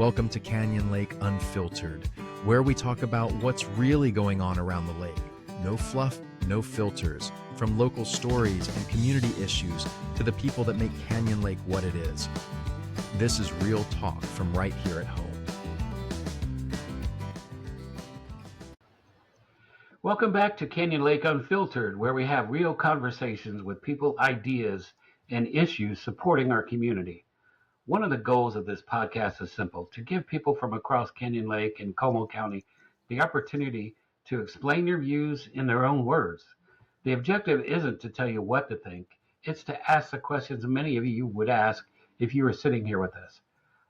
Welcome to Canyon Lake Unfiltered, where we talk about what's really going on around the lake. No fluff, no filters. From local stories and community issues to the people that make Canyon Lake what it is. This is real talk from right here at home. Welcome back to Canyon Lake Unfiltered, where we have real conversations with people, ideas, and issues supporting our community. One of the goals of this podcast is simple: to give people from across Canyon Lake and Comal County the opportunity to explain their views in their own words. The objective isn't to tell you what to think, it's to ask the questions many of you would ask if you were sitting here with us.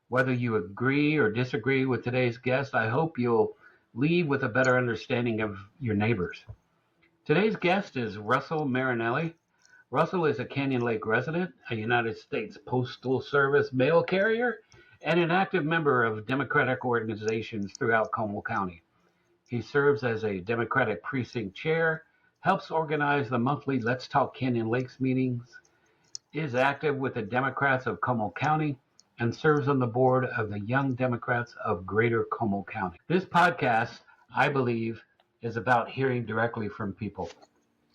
Whether you agree or disagree with today's guest, I hope you'll leave with a better understanding of your neighbors. Today's guest is Russell Marinelli. Russell is a Canyon Lake resident, a United States Postal Service mail carrier, and an active member of Democratic organizations throughout Comal County. He serves as a Democratic precinct chair, helps organize the monthly Let's Talk Canyon Lakes meetings, is active with the Democrats of Comal County, and serves on the board of the Young Democrats of Greater Comal County. This podcast, I believe, is about hearing directly from people.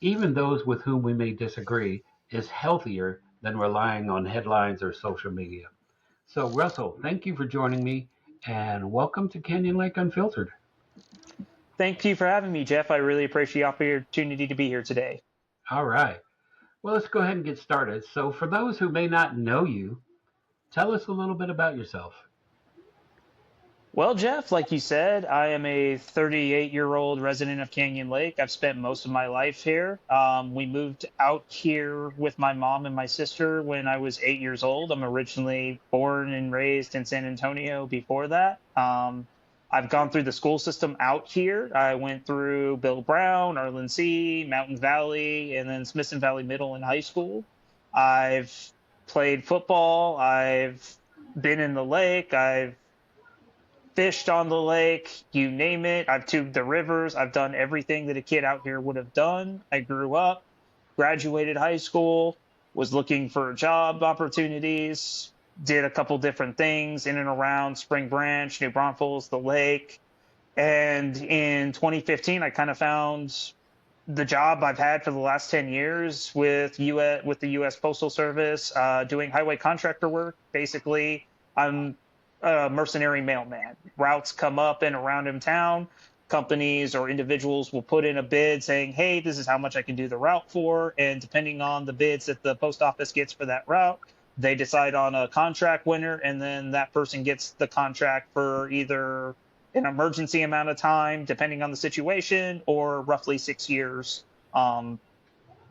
Even those with whom we may disagree is healthier than relying on headlines or social media. So, Russell, thank you for joining me, and welcome to Canyon Lake Unfiltered. Thank you for having me, Jeff. I really appreciate the opportunity to be here today. All right. Well, let's go ahead and get started. So, for those who may not know you, tell us a little bit about yourself. Well, Jeff, like you said, I am a 38-year-old resident of Canyon Lake. I've spent most of my life here. We moved out here with my mom and my sister when I was 8 years old. I'm originally born and raised in San Antonio before that. I've gone through the school system out here. I went through Bill Brown, Arlen C., Mountain Valley, and then Smithson Valley Middle and High School. I've played football. I've been in the lake. I've fished on the lake, you name it. I've tubed the rivers. I've done everything that a kid out here would have done. I grew up, graduated high school, was looking for job opportunities, did a couple different things in and around Spring Branch, New Braunfels, the lake. And in 2015, I kind of found the job I've had for the last 10 years with the U.S. Postal Service, doing highway contractor work. Basically, I'm a mercenary mailman. Routes come up and around in town. Companies or individuals will put in a bid saying, hey, this is how much I can do the route for. And depending on the bids that the post office gets for that route, they decide on a contract winner, and then that person gets the contract for either an emergency amount of time, depending on the situation, or roughly 6 years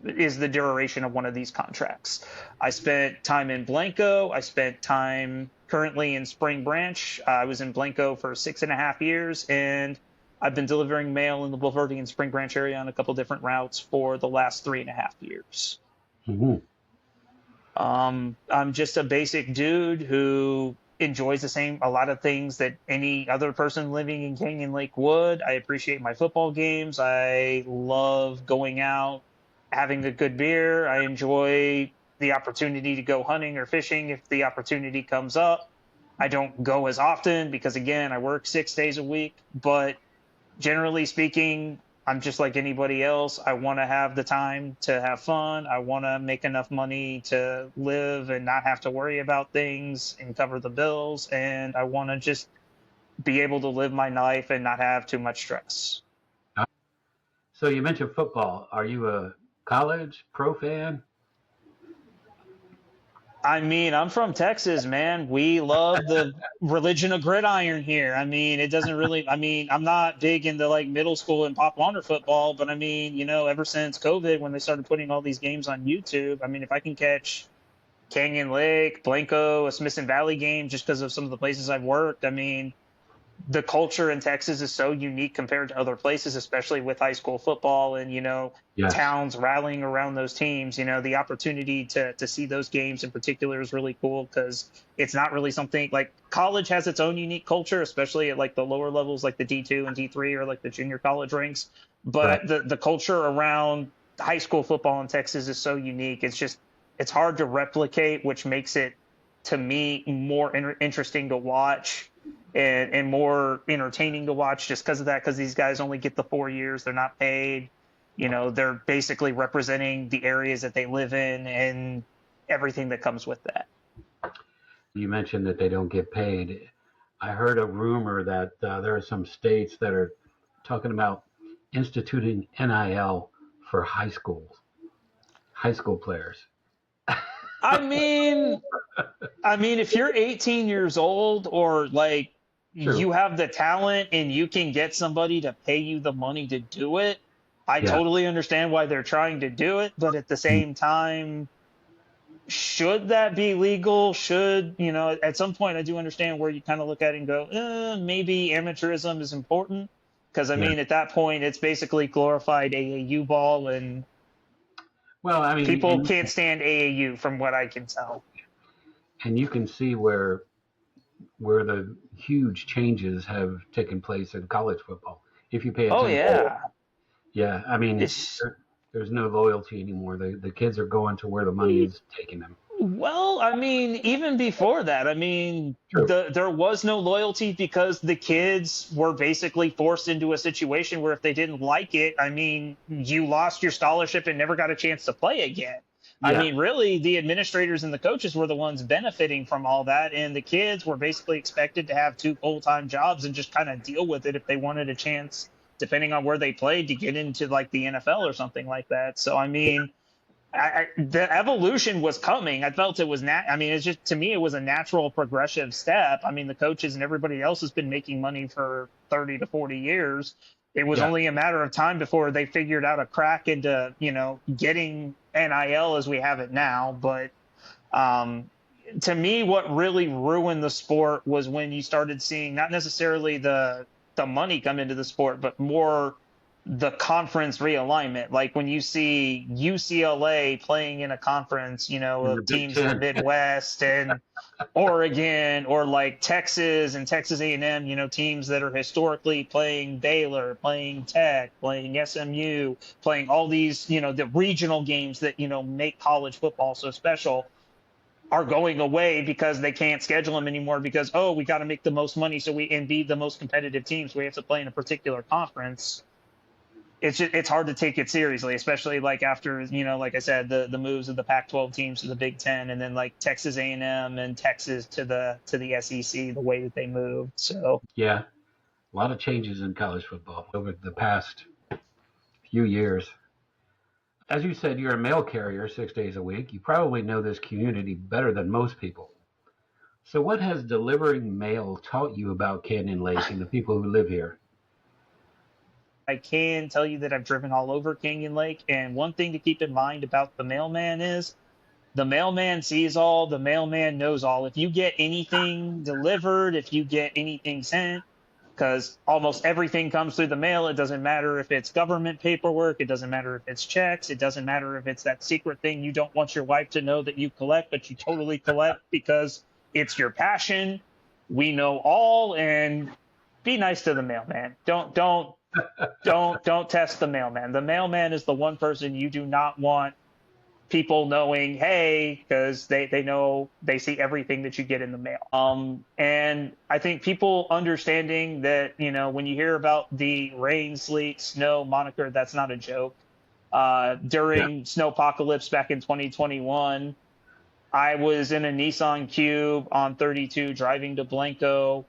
is the duration of one of these contracts. I spent time in Blanco. I spent time currently in Spring Branch. I was in Blanco for 6.5 years, and I've been delivering mail in the Bulverde and Spring Branch area on a couple different routes for the last 3.5 years. Mm-hmm. I'm just a basic dude who enjoys a lot of things that any other person living in Canyon Lake would. I appreciate my football games. I love going out, having a good beer. I enjoy the opportunity to go hunting or fishing if the opportunity comes up. I don't go as often because, again, I work 6 days a week. But generally speaking, I'm just like anybody else. I want to have the time to have fun. I want to make enough money to live and not have to worry about things and cover the bills. And I want to just be able to live my life and not have too much stress. So you mentioned football. Are you a college pro fan? I mean, I'm from Texas, man. We love the religion of gridiron here. I mean, it doesn't really, I'm not big into like middle school and Pop Warner football, but I mean, ever since COVID, when they started putting all these games on YouTube, I mean, if I can catch Canyon Lake, Blanco, a Smithson Valley game just because of some of the places I've worked, I mean, the culture in Texas is so unique compared to other places, especially with high school football and, Yes. towns rallying around those teams. The opportunity to see those games in particular is really cool because it's not really something like college has its own unique culture, especially at like the lower levels, like the D2 and D3 or like the junior college ranks. But Right. the culture around high school football in Texas is so unique. It's hard to replicate, which makes it, to me, more interesting to watch and more entertaining to watch just because of that, because these guys only get the 4 years. They're not paid. They're basically representing the areas that they live in and everything that comes with that. You mentioned that they don't get paid. I heard a rumor that there are some states that are talking about instituting NIL for high school players. I mean, if you're 18 years old or like True. you have the talent and you can get somebody to pay you the money to do it, I Yeah. totally understand why they're trying to do it. But at the same time, should that be legal? At some point, I do understand where you kind of look at it and go, maybe amateurism is important. Because, Yeah. at that point, it's basically glorified AAU ball, and people can't stand AAU from what I can tell. And you can see where the huge changes have taken place in college football. If you pay attention. Oh, yeah. Yeah, there's no loyalty anymore. The kids are going to where the money is taking them. Well, even before that, there was no loyalty because the kids were basically forced into a situation where if they didn't like it, you lost your scholarship and never got a chance to play again. Yeah. Really, the administrators and the coaches were the ones benefiting from all that, and the kids were basically expected to have 2 full-time jobs and just kind of deal with it if they wanted a chance, depending on where they played, to get into like the NFL or something like that. So, the evolution was coming. I felt it was it's just, to me, it was a natural progressive step. The coaches and everybody else has been making money for 30 to 40 years. It was only a matter of time before they figured out a crack into, getting NIL as we have it now. But to me, what really ruined the sport was when you started seeing not necessarily the money come into the sport, but more the conference realignment. Like when you see UCLA playing in a conference, of teams in the Midwest and Oregon, or like Texas and Texas A&M, teams that are historically playing Baylor, playing Tech, playing SMU, playing all these, the regional games that, make college football so special, are going away because they can't schedule them anymore because, we got to make the most money and be the most competitive team, so we have to play in a particular conference. It's hard to take it seriously, especially like after, like I said, the moves of the Pac-12 teams to the Big Ten, and then like Texas A&M and Texas to the SEC, the way that they moved. So yeah, a lot of changes in college football over the past few years. As you said, you're a mail carrier 6 days a week. You probably know this community better than most people. So what has delivering mail taught you about Canyon Lake and the people who live here? I can tell you that I've driven all over Canyon Lake, and one thing to keep in mind about the mailman is the mailman sees all, the mailman knows all. If you get anything delivered, if you get anything sent, because almost everything comes through the mail, it doesn't matter if it's government paperwork, it doesn't matter if it's checks, it doesn't matter if it's that secret thing you don't want your wife to know that you collect, but you totally collect because it's your passion. We know all, and be nice to the mailman. Don't test the mailman. The mailman is the one person you do not want people knowing, hey, because they know, they see everything that you get in the mail. And I think people understanding that, when you hear about the rain, sleet, snow moniker, that's not a joke. During snowpocalypse back in 2021, I was in a Nissan Cube on 32 driving to Blanco,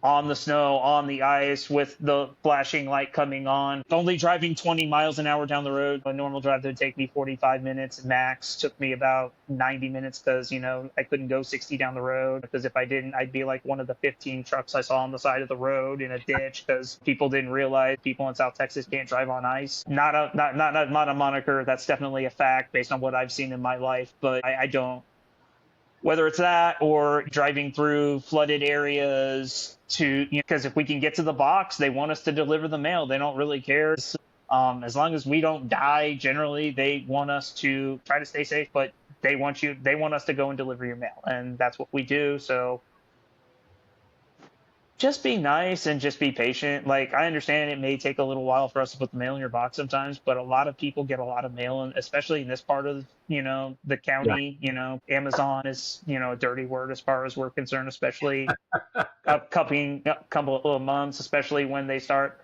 on the snow, on the ice, with the flashing light coming on, only driving 20 miles an hour down the road. A normal drive that would take me 45 minutes max took me about 90 minutes because, I couldn't go 60 down the road, because if I didn't, I'd be like one of the 15 trucks I saw on the side of the road in a ditch, because people didn't realize people in South Texas can't drive on ice. Not a moniker. That's definitely a fact based on what I've seen in my life, but I don't. Whether it's that or driving through flooded areas because if we can get to the box, they want us to deliver the mail. They don't really care. As long as we don't die, generally, they want us to try to stay safe, but they want us to go and deliver your mail. And that's what we do. So just be nice and just be patient. Like, I understand it may take a little while for us to put the mail in your box sometimes, but a lot of people get a lot of mail, and especially in this part of, the county. Amazon is, a dirty word as far as we're concerned, especially couple of months, especially when they start.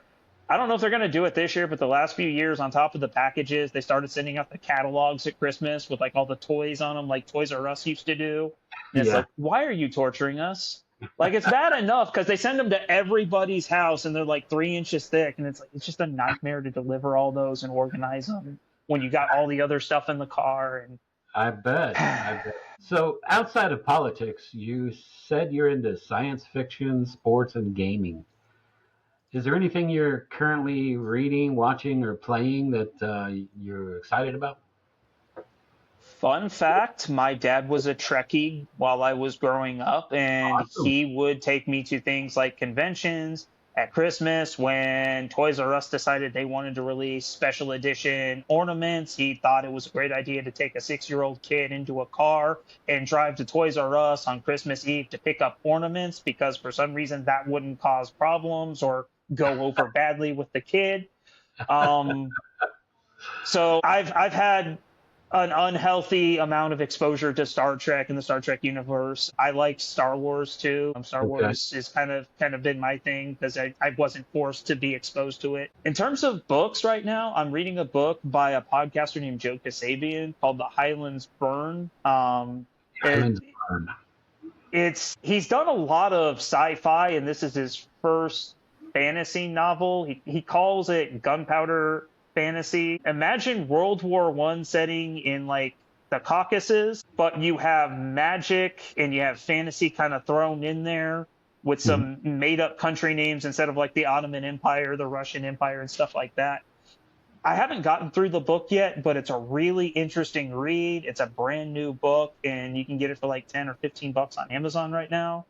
I don't know if they're going to do it this year, but the last few years, on top of the packages, they started sending out the catalogs at Christmas with like all the toys on them, like Toys R Us used to do. And it's Yeah. like, why are you torturing us? Like, it's bad enough because they send them to everybody's house and they're like 3 inches thick, and it's like it's just a nightmare to deliver all those and organize them when you got all the other stuff in the car. And I bet. I bet. So, outside of politics, you said you're into science fiction, sports, and gaming. Is there anything you're currently reading, watching, or playing that you're excited about? Fun fact, my dad was a Trekkie while I was growing up, and Awesome. he would take me to things like conventions at Christmas when Toys R Us decided they wanted to release special edition ornaments. He thought it was a great idea to take a 6-year-old kid into a car and drive to Toys R Us on Christmas Eve to pick up ornaments because for some reason that wouldn't cause problems or go over badly with the kid. Um, so I've had an unhealthy amount of exposure to Star Trek and the Star Trek universe. I like Star Wars too. Star Okay. Wars is kind of been my thing because I wasn't forced to be exposed to it. In terms of books right now, I'm reading a book by a podcaster named Joe Kasabian called The Highlands Burn. Highlands Burn. He's done a lot of sci-fi, and this is his first fantasy novel. He calls it gunpowder fantasy. Imagine World War I setting in like the Caucasus, but you have magic and you have fantasy kind of thrown in there with some made up country names instead of like the Ottoman Empire, the Russian Empire, and stuff like that. I haven't gotten through the book yet, but it's a really interesting read. It's a brand new book, and you can get it for like 10 or 15 bucks on Amazon right now.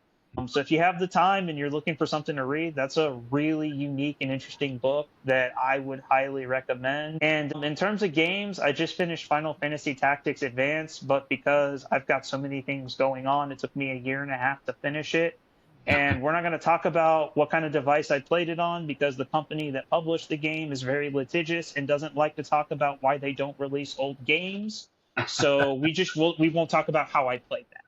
So if you have the time and you're looking for something to read, that's a really unique and interesting book that I would highly recommend. And in terms of games, I just finished Final Fantasy Tactics Advance, but because I've got so many things going on, it took me a year and a half to finish it. And we're not going to talk about what kind of device I played it on because the company that published the game is very litigious and doesn't like to talk about why they don't release old games. So we won't talk about how I played that.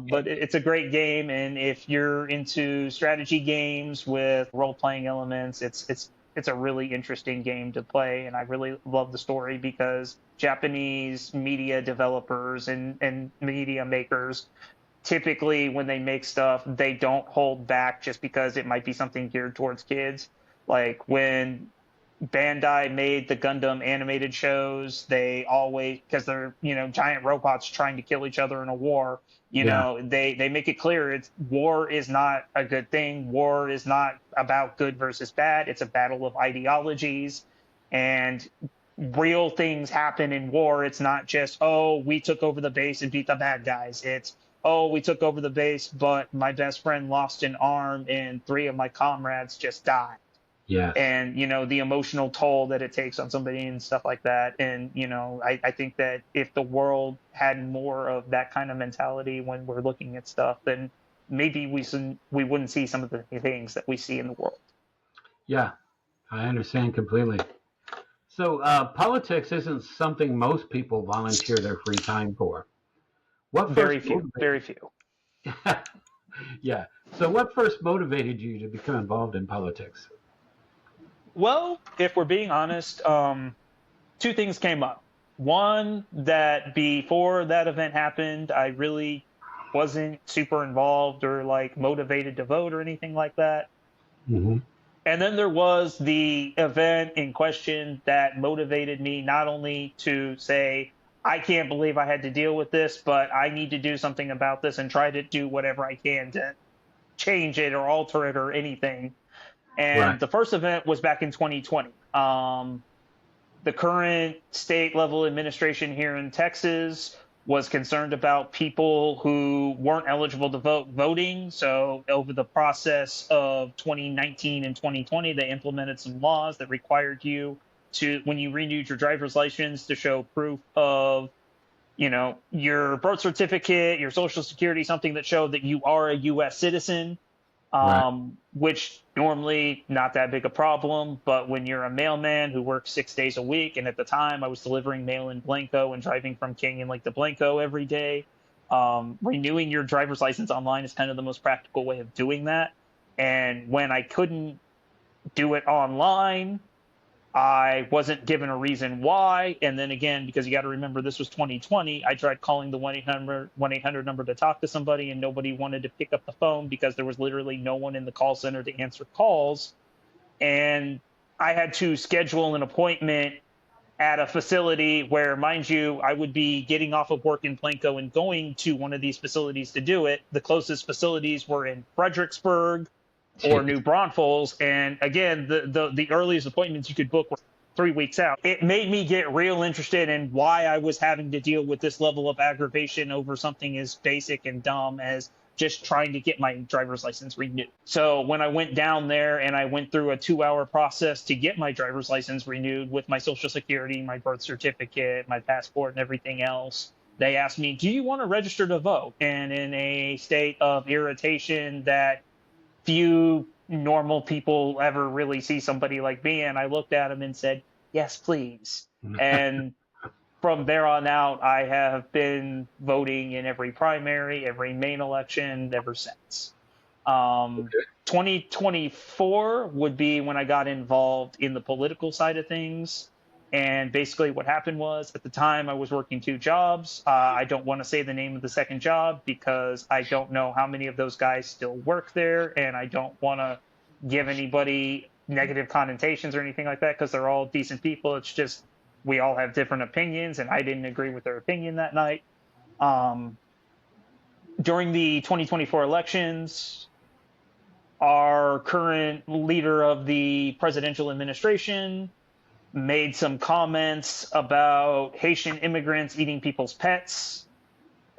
But it's a great game, and if you're into strategy games with role-playing elements, it's a really interesting game to play, and I really love the story because Japanese media developers and media makers typically when they make stuff, they don't hold back just because it might be something geared towards kids. Like when Bandai made the Gundam animated shows, they always, because they're, giant robots trying to kill each other in a war, they make it clear war is not a good thing. War is not about good versus bad. It's a battle of ideologies, and real things happen in war. It's not just, oh, we took over the base and beat the bad guys. It's, oh, we took over the base, but my best friend lost an arm and 3 of my comrades just died. Yeah. And, the emotional toll that it takes on somebody and stuff like that. And, I think that if the world had more of that kind of mentality when we're looking at stuff, then maybe we wouldn't see some of the things that we see in the world. Yeah, I understand completely. So politics isn't something most people volunteer their free time for. Very few. Yeah. So what first motivated you to become involved in politics? Well, if we're being honest, 2 things came up. One, that before that event happened, I really wasn't super involved or like motivated to vote or anything like that. Mm-hmm. And then there was the event in question that motivated me not only to say, I can't believe I had to deal with this, but I need to do something about this and try to do whatever I can to change it or alter it or anything. And Right. The first event was back in 2020. The current state level administration here in Texas was concerned about people who weren't eligible to vote voting. So over the process of 2019 and 2020, they implemented some laws that required you to, when you renewed your driver's license, to show proof of, your birth certificate, your social security, something that showed that you are a U.S. citizen. Right. Which normally not that big a problem, but when you're a mailman who works 6 days a week, and at the time I was delivering mail in Blanco and driving from Canyon Lake to Blanco every day, renewing your driver's license online is kind of the most practical way of doing that. And when I couldn't do it online, I wasn't given a reason why. And then again, because you got to remember this was 2020, I tried calling the 1-800 number to talk to somebody, and nobody wanted to pick up the phone because there was literally no one in the call center to answer calls. And I had to schedule an appointment at a facility where, mind you, I would be getting off of work in Planko and going to one of these facilities to do it. The closest facilities were in Fredericksburg or New Braunfels. And again, the earliest appointments you could book were 3 weeks out. It made me get real interested in why I was having to deal with this level of aggravation over something as basic and dumb as just trying to get my driver's license renewed. So when I went down there and I went through a 2-hour process to get my driver's license renewed with my social security, my birth certificate, my passport, and everything else, they asked me, do you want to register to vote? And in a state of irritation that few normal people ever really see somebody like me, and I looked at him and said, yes, please. And from there on out, I have been voting in every primary, every main election ever since. 2024 would be when I got involved in the political side of things. And basically what happened was, at the time I was working 2 jobs. I don't want to say the name of the second job because I don't know how many of those guys still work there, and I don't want to give anybody negative connotations or anything like that because they're all decent people. It's just we all have different opinions, and I didn't agree with their opinion that night. During the 2024 elections, our current leader of the presidential administration made some comments about Haitian immigrants eating people's pets.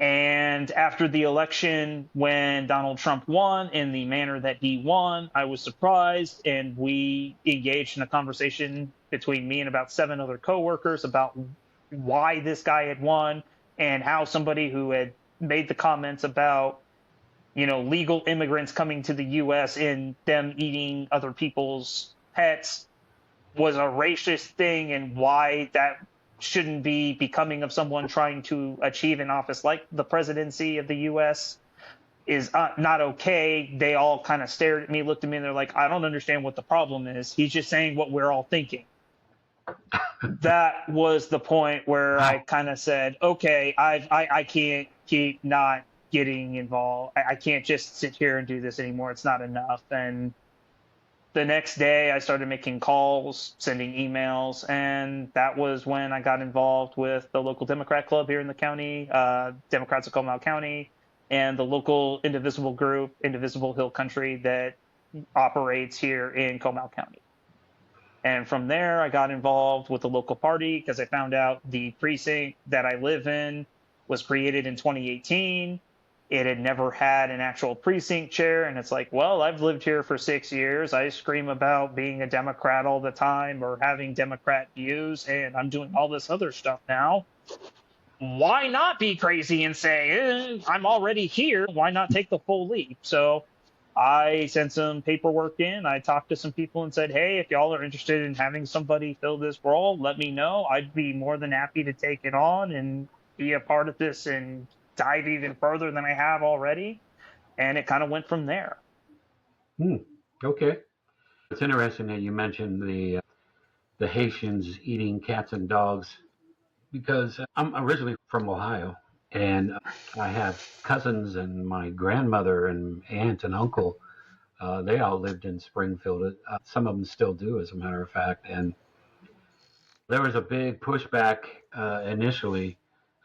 And after the election, when Donald Trump won in the manner that he won, I was surprised, and we engaged in a conversation between me and about 7 other coworkers about why this guy had won and how somebody who had made the comments about, legal immigrants coming to the U.S. and them eating other people's pets was a racist thing, and why that shouldn't be becoming of someone trying to achieve an office like the presidency of the U.S. is not okay. They all kind of stared at me, looked at me, and they're like, I don't understand what the problem is. He's just saying what we're all thinking. That was the point where I kind of said, okay, I can't keep not getting involved. I can't just sit here and do this anymore. It's not enough. And the next day I started making calls, sending emails, and that was when I got involved with the local Democrat club here in the county, Democrats of Comal County, and the local indivisible group, Indivisible Hill Country, that operates here in Comal County. And from there, I got involved with the local party because I found out the precinct that I live in was created in 2018. It had never had an actual precinct chair. And it's like, well, I've lived here for 6 years. I scream about being a Democrat all the time or having Democrat views, and I'm doing all this other stuff now. Why not be crazy and say, I'm already here. Why not take the full leap? So I sent some paperwork in. I talked to some people and said, hey, if y'all are interested in having somebody fill this role, let me know. I'd be more than happy to take it on and be a part of this and dive even further than I have already. And it kind of went from there. Okay. It's interesting that you mentioned the Haitians eating cats and dogs, because I'm originally from Ohio, and I have cousins, and my grandmother and aunt and uncle, they all lived in Springfield. Some of them still do, as a matter of fact. And there was a big pushback initially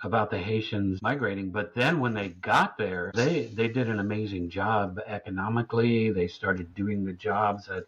about the Haitians migrating, but then when they got there, they did an amazing job economically. They started doing the jobs that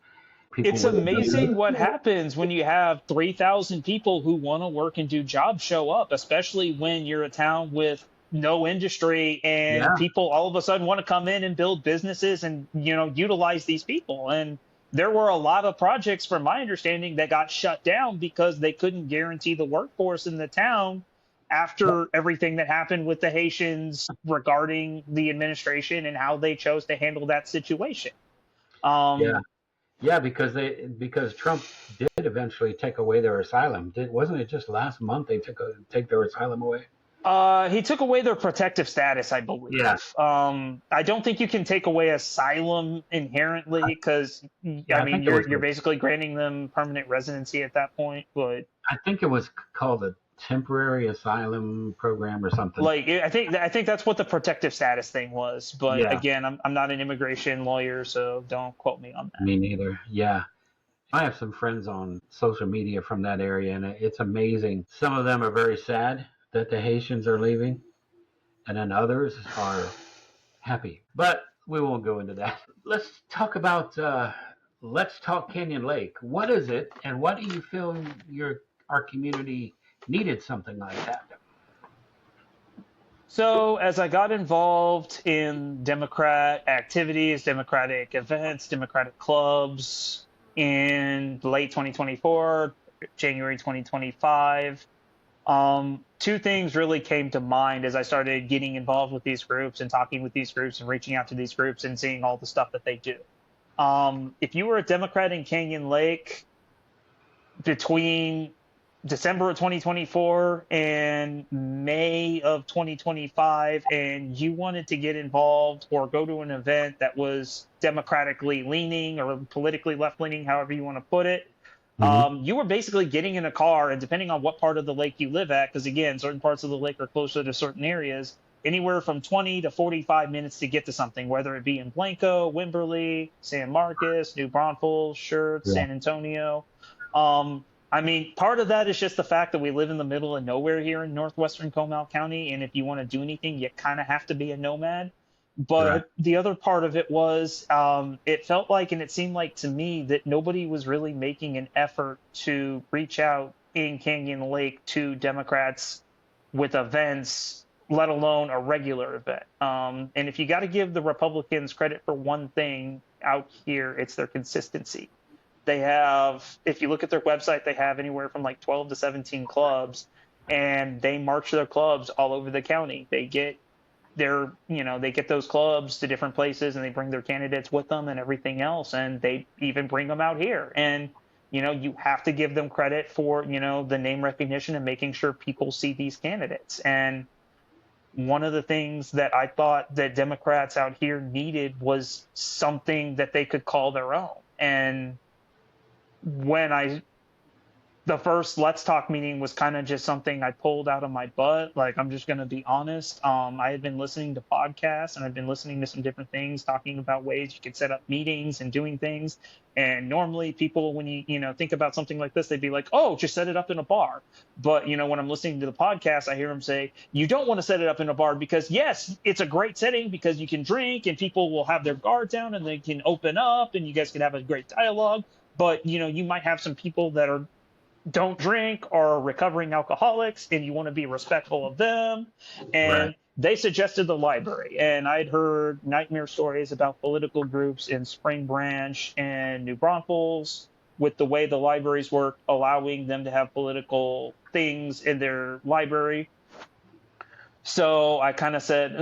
people. It's amazing what happens when you have 3,000 people who want to work and do jobs show up, especially when you're a town with no industry and people all of a sudden want to come in and build businesses and, utilize these people. And there were a lot of projects, from my understanding, that got shut down because they couldn't guarantee the workforce in the town after everything that happened with the Haitians regarding the administration and how they chose to handle that situation. Yeah, because Trump did eventually take away their asylum. Wasn't it just last month they take their asylum away? He took away their protective status, I believe. Yeah, I don't think you can take away asylum inherently because, yeah. I I mean, think it was. you're basically granting them permanent residency at that point. But I think it was called a temporary asylum program or something. like, I think that's what the protective status thing was. But Yeah, again, I'm not an immigration lawyer, so don't quote me on that. me neither. Yeah. I have some friends on social media from that area, and it's amazing. Some of them are very sad that the Haitians are leaving, and then others are happy. But we won't go into that. Let's talk about let's talk Canyon Lake. What is it, and what do you feel our community needed something like that? So, as I got involved in Democrat activities, Democratic events, Democratic clubs in late 2024, January 2025, two things really came to mind as I started getting involved with these groups and talking with these groups and reaching out to these groups and seeing all the stuff that they do. If you were a Democrat in Canyon Lake between December of 2024 and May of 2025, and you wanted to get involved or go to an event that was democratically leaning or politically left leaning, however you want to put it, Mm-hmm. you were basically getting in a car, and depending on what part of the lake you live at, because again, certain parts of the lake are closer to certain areas, anywhere from 20 to 45 minutes to get to something, whether it be in Blanco, Wimberley, San Marcos, New Braunfels, Schertz, Yeah. San Antonio. I mean, part of that is just the fact that we live in the middle of nowhere here in northwestern Comal County, and if you want to do anything, you kind of have to be a nomad. Right. But the other part of it was, it felt like, and it seemed like to me, that nobody was really making an effort to reach out in Canyon Lake to Democrats with events, let alone a regular event. And if you got to give the Republicans credit for one thing out here, it's their consistency. They have, if you look at their website, they have anywhere from like 12 to 17 clubs, and they march their clubs all over the county. They get they get those clubs to different places, and they bring their candidates with them and everything else, and they even bring them out here. And you have to give them credit for the name recognition and making sure people see these candidates. And one of the things that I thought that Democrats out here needed was something that they could call their own. And when the first Let's Talk meeting was kind of just something I pulled out of my butt. Like, I'm just going to be honest. I had been listening to podcasts, and I've been listening to some different things talking about ways you could set up meetings and doing things. And normally people, when you think about something like this, they'd be like, oh, just set it up in a bar. But, when I'm listening to the podcast, I hear them say, you don't want to set it up in a bar because, yes, it's a great setting because you can drink and people will have their guard down and they can open up and you guys can have a great dialogue. But, you might have some people that don't drink or recovering alcoholics, and you want to be respectful of them. Right. And they suggested the library. And I'd heard nightmare stories about political groups in Spring Branch and New Braunfels with the way the libraries work, allowing them to have political things in their library. So I kind of said,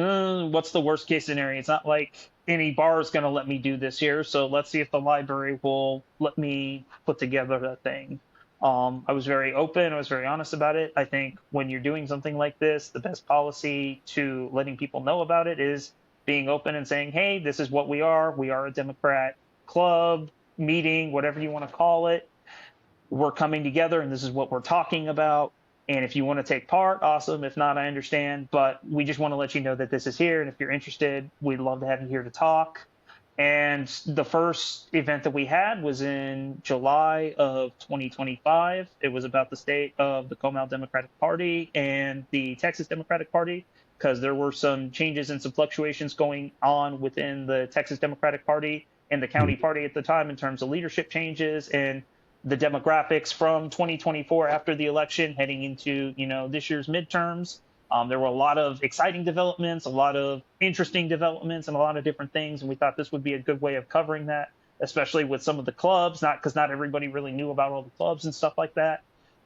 what's the worst case scenario? It's not like any bar is going to let me do this here. So let's see if the library will let me put together a thing. I was very open. I was very honest about it. I think when you're doing something like this, the best policy to letting people know about it is being open and saying, hey, this is what we are. We are a Democrat club, meeting, whatever you want to call it. We're coming together, and this is what we're talking about. And if you want to take part, awesome. If not, I understand. But we just want to let you know that this is here. And if you're interested, we'd love to have you here to talk. And the first event that we had was in July of 2025. It was about the state of the Comal Democratic Party and the Texas Democratic Party, because there were some changes and some fluctuations going on within the Texas Democratic Party and the county party at the time in terms of leadership changes and the demographics from 2024 after the election heading into this year's midterms. There were a lot of exciting developments, a lot of interesting developments, and a lot of different things. And we thought this would be a good way of covering that, especially with some of the clubs, because not everybody really knew about all the clubs and stuff like that.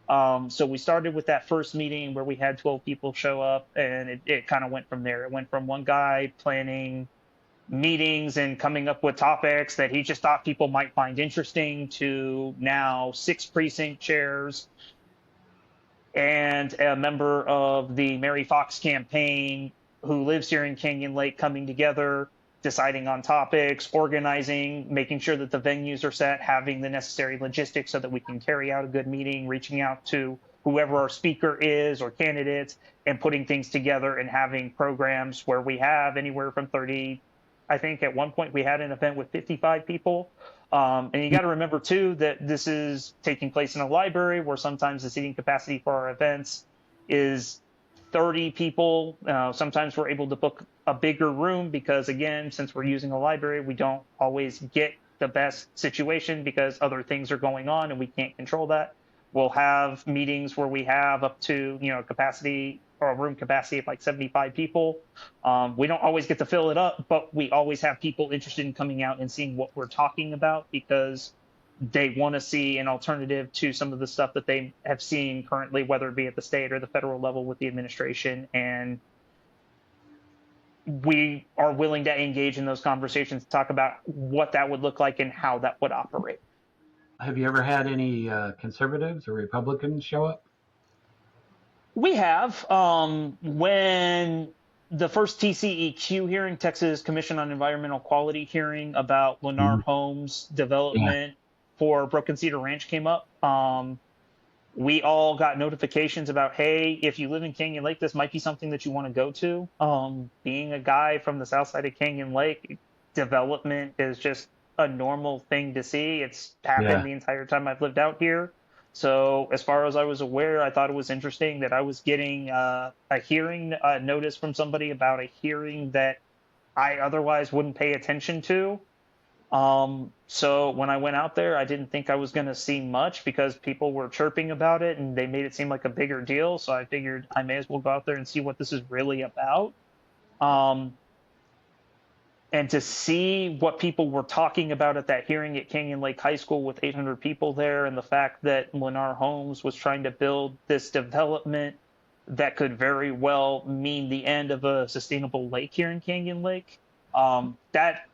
So we started with that first meeting where we had 12 people show up, and it kind of went from there. It went from one guy planning meetings and coming up with topics that he just thought people might find interesting to now 6 precinct chairs and a member of the Mary Fox campaign who lives here in Canyon Lake coming together, deciding on topics, organizing, making sure that the venues are set, having the necessary logistics so that we can carry out a good meeting, reaching out to whoever our speaker is or candidates, and putting things together and having programs where we have anywhere from 30, I think at one point we had an event with 55 people. And you got to remember, too, that this is taking place in a library where sometimes the seating capacity for our events is 30 people. Sometimes we're able to book a bigger room because, again, since we're using a library, we don't always get the best situation because other things are going on and we can't control that. We'll have meetings where we have up to, capacity or a room capacity of like 75 people. We don't always get to fill it up, but we always have people interested in coming out and seeing what we're talking about because they want to see an alternative to some of the stuff that they have seen currently, whether it be at the state or the federal level with the administration. And we are willing to engage in those conversations to talk about what that would look like and how that would operate. Have you ever had any conservatives or Republicans show up? We have. When the first TCEQ hearing, Texas Commission on Environmental Quality hearing about Lennar Homes development for Broken Cedar Ranch came up, we all got notifications about, hey, if you live in Canyon Lake, this might be something that you want to go to. Being a guy from the south side of Canyon Lake, development is just a normal thing to see. It's happened the entire time I've lived out here. So as far as I was aware, I thought it was interesting that I was getting a hearing notice from somebody about a hearing that I otherwise wouldn't pay attention to. So when I went out there, I didn't think I was going to see much because people were chirping about it and they made it seem like a bigger deal. So I figured I may as well go out there and see what this is really about. And to see what people were talking about at that hearing at Canyon Lake High School with 800 people there, and the fact that Lennar Homes was trying to build this development that could very well mean the end of a sustainable lake here in Canyon Lake, that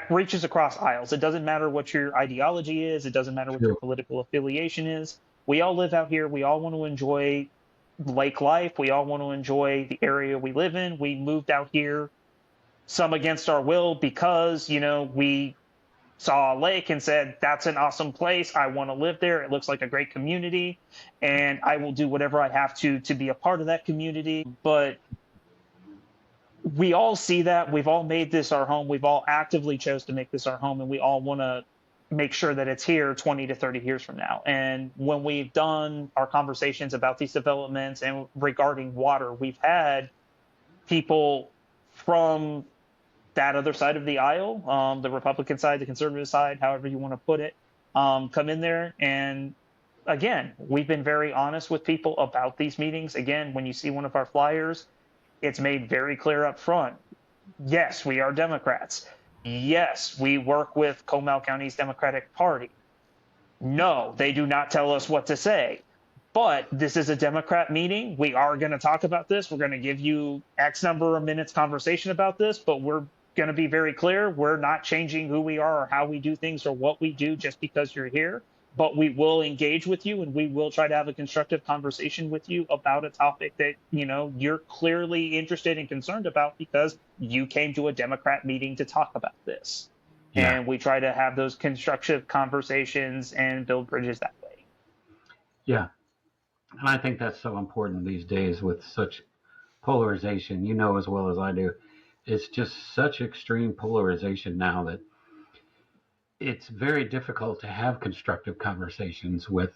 reaches across aisles. It doesn't matter what your ideology is. It doesn't matter what your political affiliation is. We all live out here. We all want to enjoy lake life. We all want to enjoy the area we live in. We moved out here, some against our will, because, we saw a lake and said, that's an awesome place. I want to live there. It looks like a great community, and I will do whatever I have to be a part of that community. But we all see that. We've all made this our home. We've all actively chose to make this our home, and we all want to make sure that it's here 20 to 30 years from now. And when we've done our conversations about these developments and regarding water, we've had people from that other side of the aisle, the Republican side, the conservative side, however you want to put it, come in there. And again, we've been very honest with people about these meetings. Again, when you see one of our flyers, it's made very clear up front. Yes, we are Democrats. Yes, we work with Comal County's Democratic Party. No, they do not tell us what to say. But this is a Democrat meeting. We are going to talk about this. We're going to give you X number of minutes conversation about this, but we're going to be very clear. We're not changing who we are or how we do things or what we do just because you're here. But we will engage with you, and we will try to have a constructive conversation with you about a topic that, you're clearly interested and concerned about because you came to a Democrat meeting to talk about this. Yeah. And we try to have those constructive conversations and build bridges that way. Yeah. And I think that's so important these days with such polarization, as well as I do. It's just such extreme polarization now that it's very difficult to have constructive conversations with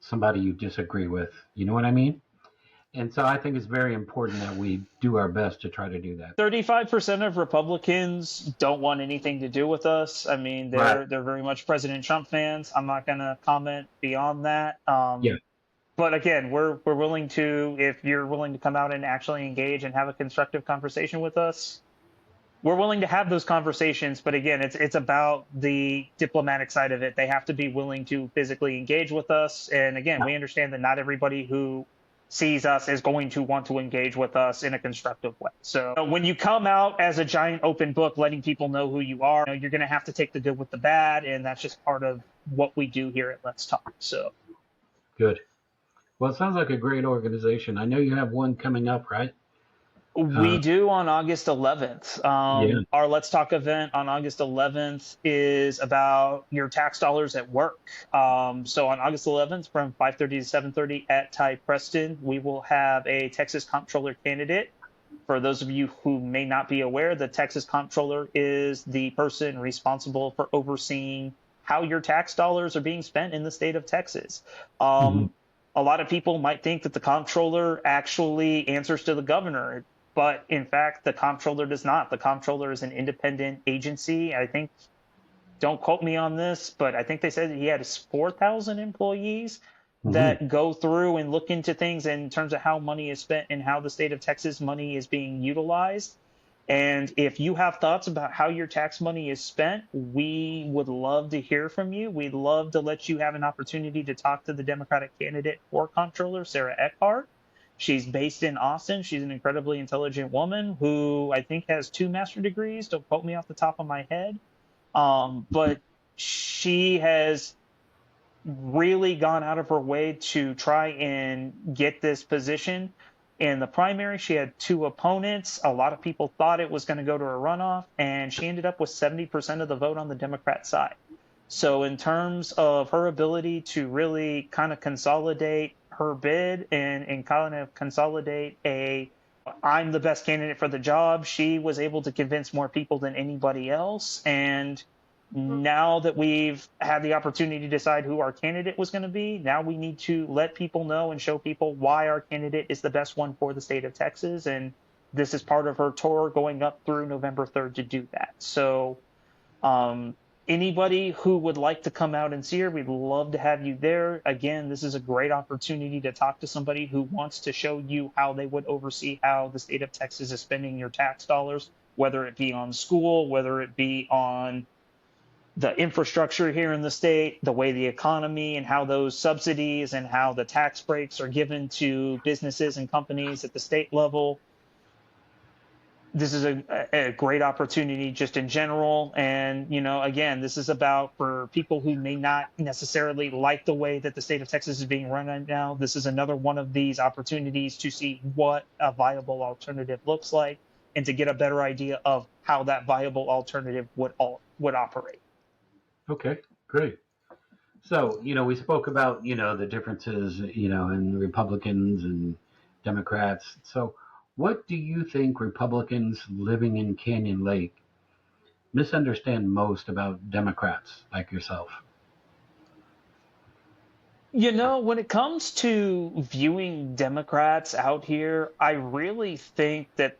somebody you disagree with. You know what I mean? And so I think it's very important that we do our best to try to do that. 35% of Republicans don't want anything to do with us. I mean, they're very much President Trump fans. I'm not going to comment beyond that. But again, we're willing to, if you're willing to come out and actually engage and have a constructive conversation with us, we're willing to have those conversations. But again, it's about the diplomatic side of it. They have to be willing to physically engage with us. And again, we understand that not everybody who sees us is going to want to engage with us in a constructive way. So when you come out as a giant open book, letting people know who you are, you're going to have to take the good with the bad. And that's just part of what we do here at Let's Talk. So good. Well, it sounds like a great organization. I know you have one coming up, right? We Uh, do on August 11th. yeah. Our Let's Talk event on August 11th is about your tax dollars at work. So on August 11th from 5:30 to 7:30 at Ty Preston, we will have a Texas Comptroller candidate. For those of you who may not be aware, the Texas Comptroller is the person responsible for overseeing how your tax dollars are being spent in the state of Texas. Hmm. A lot of people might think that the comptroller actually answers to the governor, but in fact, the comptroller does not. The comptroller is an independent agency. I think, don't quote me on this, but I think they said he had 4,000 employees Hmm. that go through and look into things in terms of how money is spent and how the state of Texas money is being utilized. And if you have thoughts about how your tax money is spent, we would love to hear from you. We'd love to let you have an opportunity to talk to the Democratic candidate for comptroller, Sarah Eckhart. She's based in Austin. She's an incredibly intelligent woman who I think has 2 master's degrees. Don't quote me off the top of my head. But she has really gone out of her way to try and get this position. In the primary, she had 2 opponents. A lot of people thought it was going to go to a runoff, and she ended up with 70% of the vote on the Democrat side. So, in terms of her ability to really kind of consolidate her bid and kind of consolidate I'm the best candidate for the job, she was able to convince more people than anybody else. And now that we've had the opportunity to decide who our candidate was going to be, now we need to let people know and show people why our candidate is the best one for the state of Texas. And this is part of her tour going up through November 3rd to do that. So anybody who would like to come out and see her, we'd love to have you there. Again, this is a great opportunity to talk to somebody who wants to show you how they would oversee how the state of Texas is spending your tax dollars, whether it be on school, whether it be on the infrastructure here in the state, the way the economy and how those subsidies and how the tax breaks are given to businesses and companies at the state level. This is a great opportunity just in general. And, again, this is about for people who may not necessarily like the way that the state of Texas is being run right now. This is another one of these opportunities to see what a viable alternative looks like and to get a better idea of how that viable alternative would operate. Okay, great. So, we spoke about, the differences, in Republicans and Democrats. So, what do you think Republicans living in Canyon Lake misunderstand most about Democrats like yourself? When it comes to viewing Democrats out here, I really think that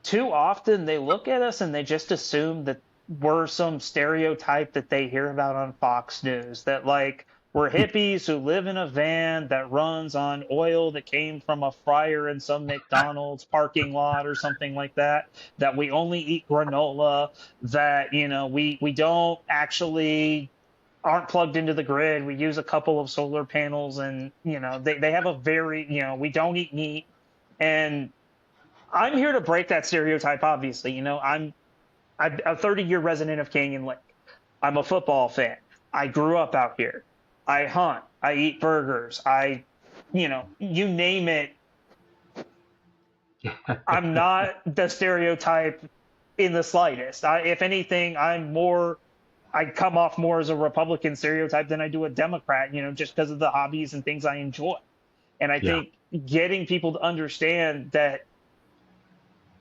too often they look at us and they just assume that we're some stereotype that they hear about on Fox News, that like we're hippies who live in a van that runs on oil that came from a fryer in some McDonald's parking lot or something like that, that we only eat granola, that, we don't actually aren't plugged into the grid. We use a couple of solar panels and, they have a very, we don't eat meat. And I'm here to break that stereotype, obviously. I'm a 30-year resident of Canyon Lake. I'm a football fan. I grew up out here. I hunt. I eat burgers. You name it. I'm not the stereotype in the slightest. If anything, I come off more as a Republican stereotype than I do a Democrat, just because of the hobbies and things I enjoy. And I Yeah. think getting people to understand that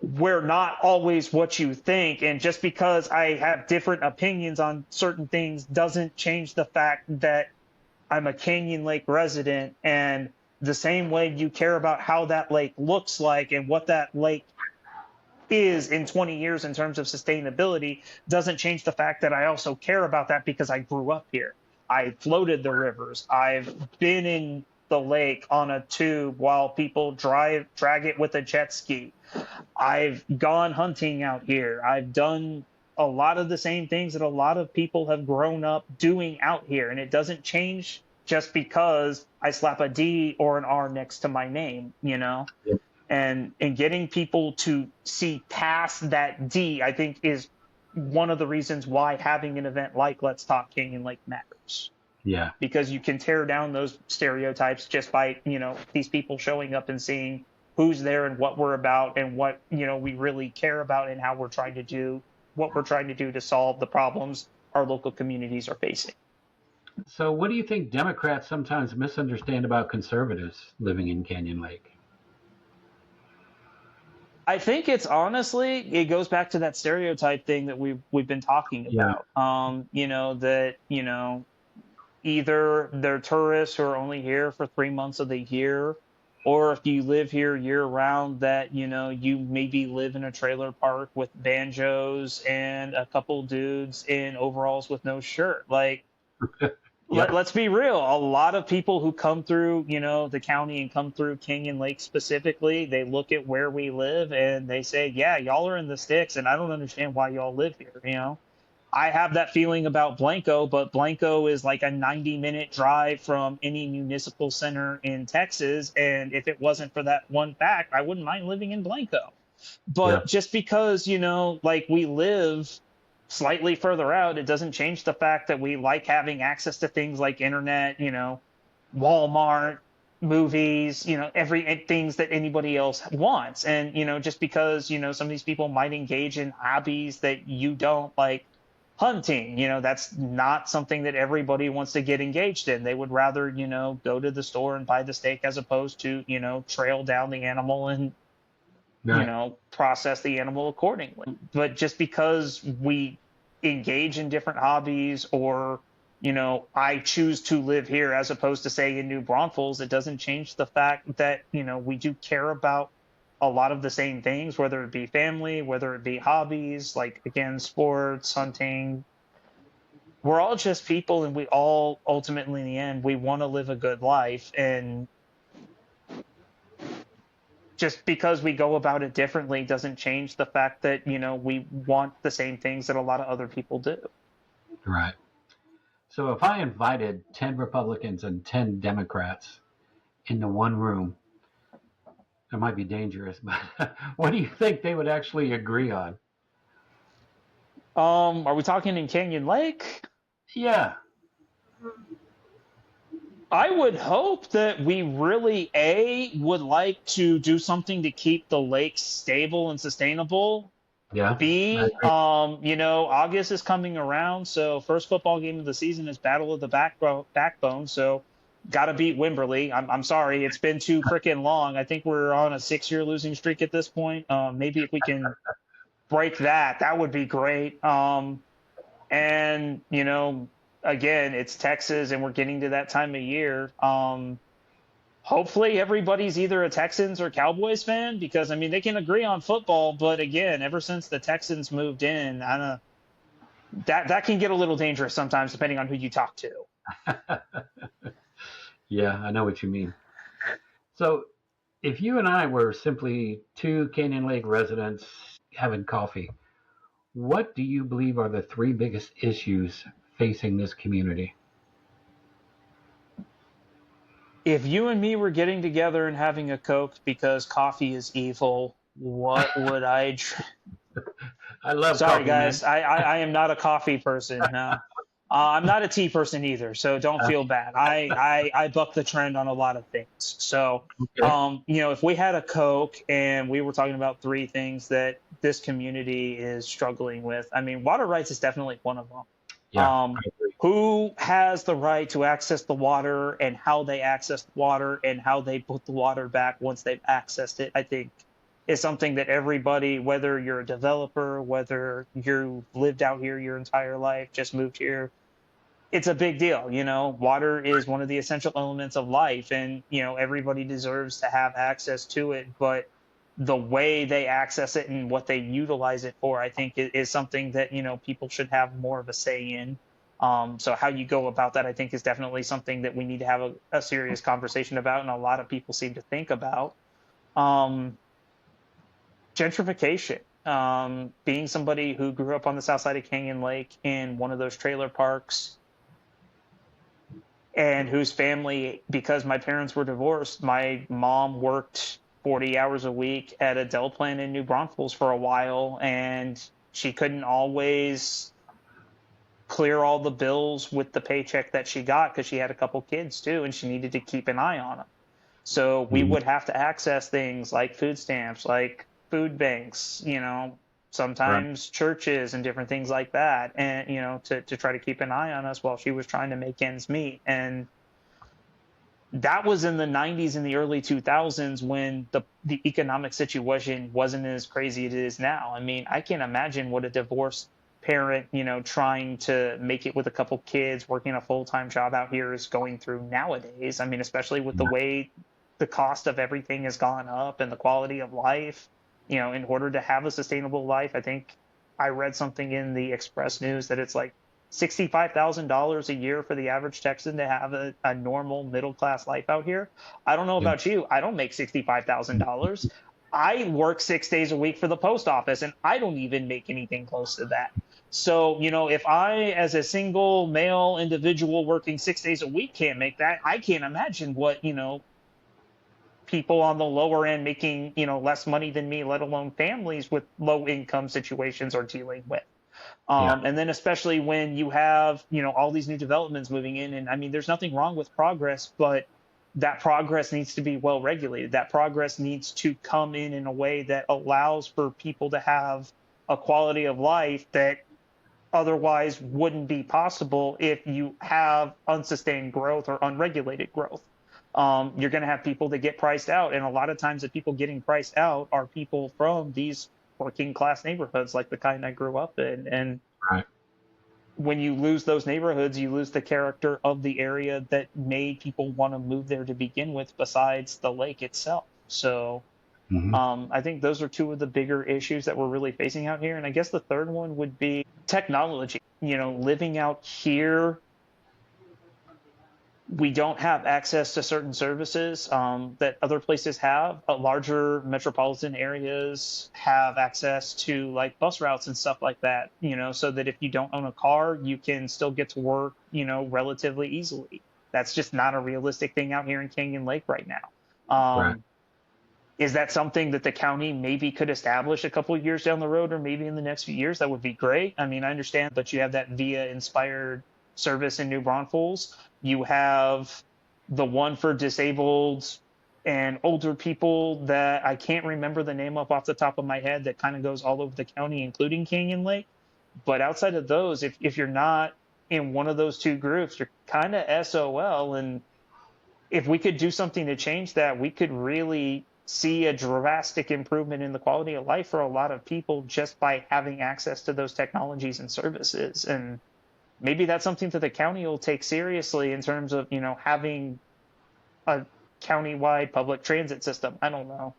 we're not always what you think. And just because I have different opinions on certain things doesn't change the fact that I'm a Canyon Lake resident. And the same way you care about how that lake looks like and what that lake is in 20 years in terms of sustainability doesn't change the fact that I also care about that because I grew up here. I floated the rivers. I've been in the lake on a tube while people drag it with a jet ski. I've gone hunting out here. I've done a lot of the same things that a lot of people have grown up doing out here. And it doesn't change just because I slap a D or an R next to my name, Yeah. and getting people to see past that D, I think, is one of the reasons why having an event like Let's Talk Canyon Lake matters. Yeah. because you can tear down those stereotypes just by, these people showing up and seeing who's there and what we're about and what, we really care about and how we're trying to do what we're trying to do to solve the problems our local communities are facing. So, what do you think Democrats sometimes misunderstand about conservatives living in Canyon Lake? I think it's honestly, it goes back to that stereotype thing that we've been talking Yeah. about. That, either they're tourists who are only here for 3 months of the year, or if you live here year round, that, you maybe live in a trailer park with banjos and a couple dudes in overalls with no shirt. Like, Yep. let's be real. A lot of people who come through, the county and come through Canyon Lake specifically, they look at where we live and they say, yeah, y'all are in the sticks and I don't understand why y'all live here. I have that feeling about Blanco, but Blanco is like a 90-minute drive from any municipal center in Texas. And if it wasn't for that one fact, I wouldn't mind living in Blanco. Yeah. But just because, like we live slightly further out, it doesn't change the fact that we like having access to things like internet, Walmart, movies, every things that anybody else wants. And, just because, some of these people might engage in hobbies that you don't, like hunting, that's not something that everybody wants to get engaged in. They would rather, go to the store and buy the steak as opposed to, trail down the animal and Right. process the animal accordingly. But just because we engage in different hobbies or, I choose to live here as opposed to say in New Braunfels, it doesn't change the fact that, we do care about a lot of the same things, whether it be family, whether it be hobbies, like again, sports, hunting. We're all just people and we all ultimately in the end, we want to live a good life. And just because we go about it differently doesn't change the fact that, we want the same things that a lot of other people do. Right. So, if I invited 10 Republicans and 10 Democrats into one room, it might be dangerous, but what do you think they would actually agree on? Are we talking in Canyon Lake? Yeah. I would hope that we really, would like to do something to keep the lake stable and sustainable. Yeah. I B, agree. August is coming around, so first football game of the season is Battle of the Backbone. So, got to beat Wimberley. I'm sorry, it's been too freaking long. I think we're on a 6-year losing streak at this point. Maybe if we can break that, that would be great. And again, it's Texas, and we're getting to that time of year. Hopefully everybody's either a Texans or Cowboys fan because I mean they can agree on football, but again, ever since the Texans moved in, that can get a little dangerous sometimes depending on who you talk to. Yeah, I know what you mean. So, if you and I were simply two Canyon Lake residents having coffee, what do you believe are the three biggest issues facing this community? If you and me were getting together and having a Coke because coffee is evil, what would I? I love Sorry, coffee, man. guys, I am not a coffee person. No. I'm not a tea person either, so don't Uh, feel bad. I buck the trend on a lot of things. So, okay. if we had a Coke and we were talking about three things that this community is struggling with, I mean, water rights is definitely one of them. Yeah, I agree. Who has the right to access the water and how they access the water and how they put the water back once they've accessed it, I think is something that everybody, whether you're a developer, whether you've lived out here your entire life, just moved here, it's a big deal. Water is one of the essential elements of life and, everybody deserves to have access to it. But the way they access it and what they utilize it for, I think is something that, people should have more of a say in. So how you go about that, I think, is definitely something that we need to have a serious conversation about. And a lot of people seem to think about. Gentrification. Being somebody who grew up on the south side of Canyon Lake in one of those trailer parks and whose family, because my parents were divorced, my mom worked 40 hours a week at a Dell plant in New Braunfels for a while, and she couldn't always clear all the bills with the paycheck that she got, because she had a couple kids too, and she needed to keep an eye on them. So we Mhm. would have to access things like food stamps, like food banks, Right. sometimes churches and different things like that. And, to try to keep an eye on us while she was trying to make ends meet. And that was in the 90s and the early 2000s, when the economic situation wasn't as crazy as it is now. I mean, I can't imagine what a divorced parent, trying to make it with a couple kids, working a full-time job out here is going through nowadays. I mean, especially with the Yeah. way the cost of everything has gone up and the quality of life, in order to have a sustainable life. I think I read something in the Express News that it's like $65,000 a year for the average Texan to have a normal middle class life out here. I don't know Yeah. about you. I don't make $65,000. I work 6 days a week for the post office, and I don't even make anything close to that. So, if I, as a single male individual working 6 days a week, can't make that, I can't imagine what, people on the lower end making, less money than me, let alone families with low income situations, are dealing with. Yeah. And then especially when you have, all these new developments moving in. And I mean, there's nothing wrong with progress, but that progress needs to be well regulated. That progress needs to come in a way that allows for people to have a quality of life that otherwise wouldn't be possible if you have unsustained growth or unregulated growth. You're going to have people that get priced out. And a lot of times the people getting priced out are people from these working class neighborhoods, like the kind I grew up in. And Right. when you lose those neighborhoods, you lose the character of the area that made people want to move there to begin with, besides the lake itself. So Hmm. I think those are two of the bigger issues that we're really facing out here. And I guess the third one would be technology. Living out here, we don't have access to certain services that other places have. Larger metropolitan areas have access to like bus routes and stuff like that, so that if you don't own a car, you can still get to work, relatively easily. That's just not a realistic thing out here in Canyon Lake right now. Right. Is that something that the county maybe could establish a couple of years down the road, or maybe in the next few years? That would be great. I mean, I understand, but you have that VIA inspired service in New Braunfels. You have the one for disabled and older people that I can't remember the name off the top of my head, that kind of goes all over the county, including Canyon Lake. But outside of those, if you're not in one of those two groups, you're kind of SOL. And if we could do something to change that, we could really see a drastic improvement in the quality of life for a lot of people, just by having access to those technologies and services. And maybe that's something that the county will take seriously, in terms of, having a countywide public transit system. I don't know.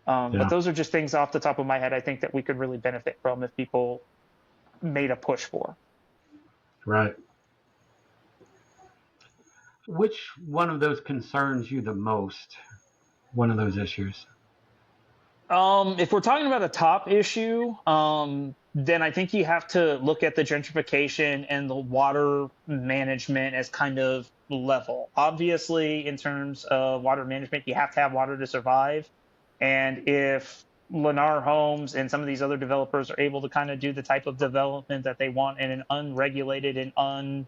But Yeah. those are just things off the top of my head I think that we could really benefit from if people made a push for. Right. Which one of those concerns you the most? One of those issues. If we're talking about a top issue, then I think you have to look at the gentrification and the water management as kind of level. Obviously, in terms of water management, you have to have water to survive. And if Lennar Homes and some of these other developers are able to kind of do the type of development that they want in an unregulated and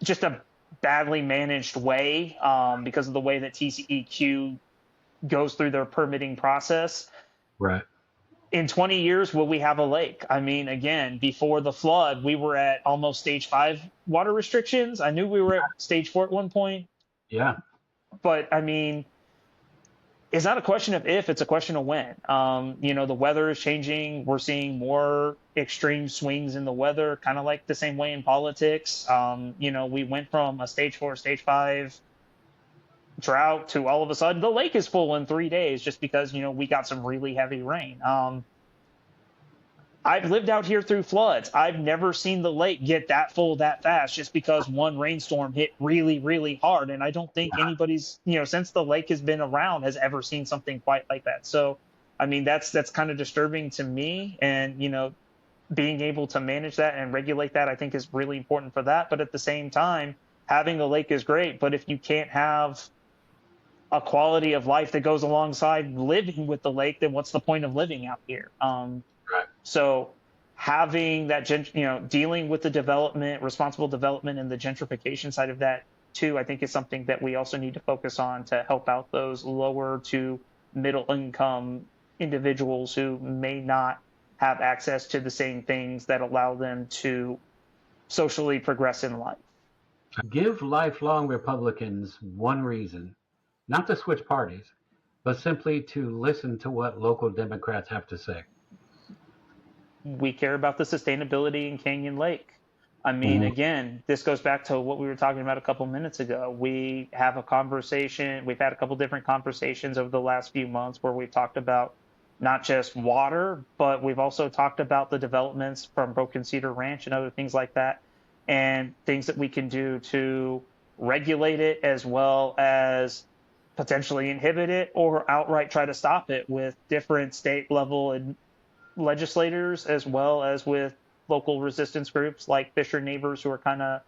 just a badly managed way, because of the way that TCEQ goes through their permitting process. Right. In 20 years, will we have a lake? I mean, again, before the flood, we were at almost stage 5 water restrictions. I knew we were at stage 4 at one point, Yeah. but I mean, it's not a question of if, it's a question of when. The weather is changing. We're seeing more extreme swings in the weather, kind of like the same way in politics. We went from a stage 4, stage 5 drought to all of a sudden the lake is full in 3 days, just because we got some really heavy rain. I've lived out here through floods. I've never seen the lake get that full that fast, just because one rainstorm hit really, really hard. And I don't think anybody's, since the lake has been around, has ever seen something quite like that. So I mean, that's kind of disturbing to me. And being able to manage that and regulate that, I think, is really important for that. But at the same time, having a lake is great, but if you can't have a quality of life that goes alongside living with the lake, then what's the point of living out here? Right. So having that, dealing with the development, responsible development, and the gentrification side of that too, I think is something that we also need to focus on to help out those lower to middle income individuals who may not have access to the same things that allow them to socially progress in life. Give lifelong Republicans one reason, not to switch parties, but simply to listen to what local Democrats have to say. We care about the sustainability in Canyon Lake. I mean, Mhm. again, this goes back to what we were talking about a couple minutes ago. We have a conversation, we've had a couple different conversations over the last few months where we've talked about not just water, but we've also talked about the developments from Broken Cedar Ranch and other things like that, and things that we can do to regulate it as well as potentially inhibit it or outright try to stop it with different state level and legislators as well as with local resistance groups like Fisher Neighbors, who are kind of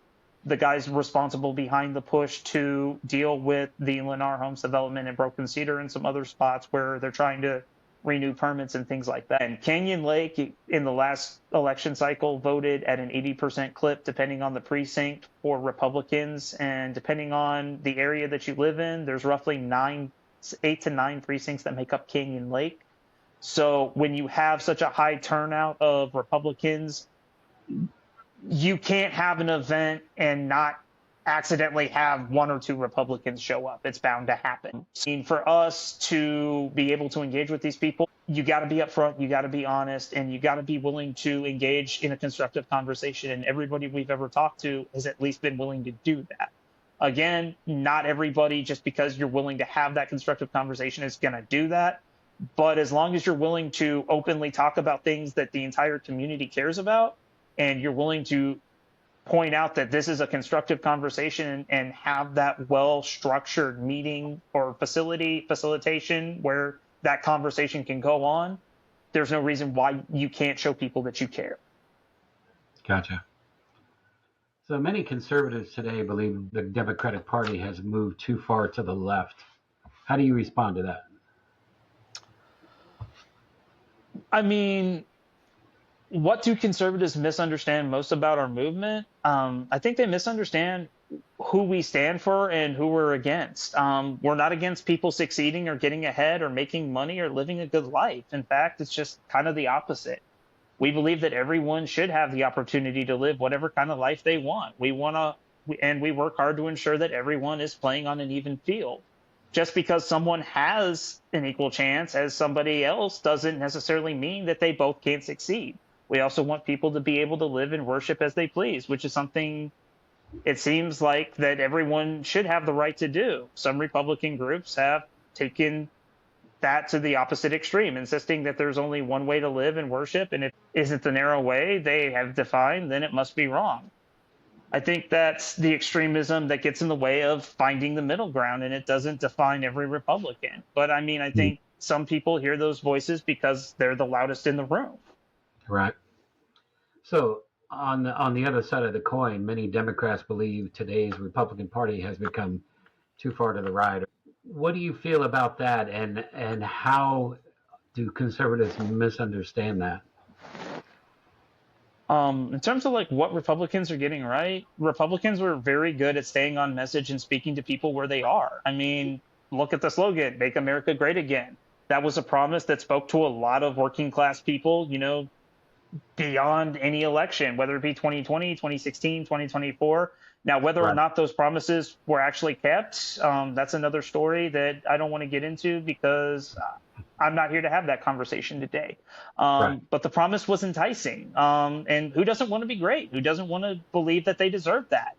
the guys responsible behind the push to deal with the Lennar Homes development in Broken Cedar and some other spots where they're trying to renew permits and things like that. And Canyon Lake in the last election cycle voted at an 80% clip, depending on the precinct, for Republicans. And depending on the area that you live in, there's roughly 8 to 9 precincts that make up Canyon Lake. So when you have such a high turnout of Republicans, you can't have an event and not accidentally have 1 or 2 Republicans show up. It's bound to happen. I mean, for us to be able to engage with these people, you got to be upfront, you got to be honest, and you got to be willing to engage in a constructive conversation. And everybody we've ever talked to has at least been willing to do that. Again, not everybody, just because you're willing to have that constructive conversation, is going to do that. But as long as you're willing to openly talk about things that the entire community cares about, and you're willing to point out that this is a constructive conversation and have that well-structured meeting or facilitation where that conversation can go on, there's no reason why you can't show people that you care. Gotcha. So many conservatives today believe the Democratic Party has moved too far to the left. How do you respond to that? I mean, what do conservatives misunderstand most about our movement? I think they misunderstand who we stand for and who we're against. We're not against people succeeding or getting ahead or making money or living a good life. In fact, it's just kind of the opposite. We believe that everyone should have the opportunity to live whatever kind of life they want. We work hard to ensure that everyone is playing on an even field. Just because someone has an equal chance as somebody else doesn't necessarily mean that they both can't succeed. We also want people to be able to live and worship as they please, which is something it seems like that everyone should have the right to do. Some Republican groups have taken that to the opposite extreme, insisting that there's only one way to live and worship, and if it isn't the narrow way they have defined, then it must be wrong. I think that's the extremism that gets in the way of finding the middle ground, and it doesn't define every Republican. But I mean, I think some people hear those voices because they're the loudest in the room. Right. So on the other side of the coin, many Democrats believe today's Republican Party has become too far to the right. What do you feel about that, and how do conservatives misunderstand that? In terms of like what Republicans are getting right, Republicans were very good at staying on message and speaking to people where they are. I mean, look at the slogan, "Make America Great Again." That was a promise that spoke to a lot of working class people, beyond any election, whether it be 2020, 2016, 2024. Now, whether or not those promises were actually kept, that's another story that I don't want to get into because I'm not here to have that conversation today. But the promise was enticing. And who doesn't want to be great? Who doesn't want to believe that they deserve that?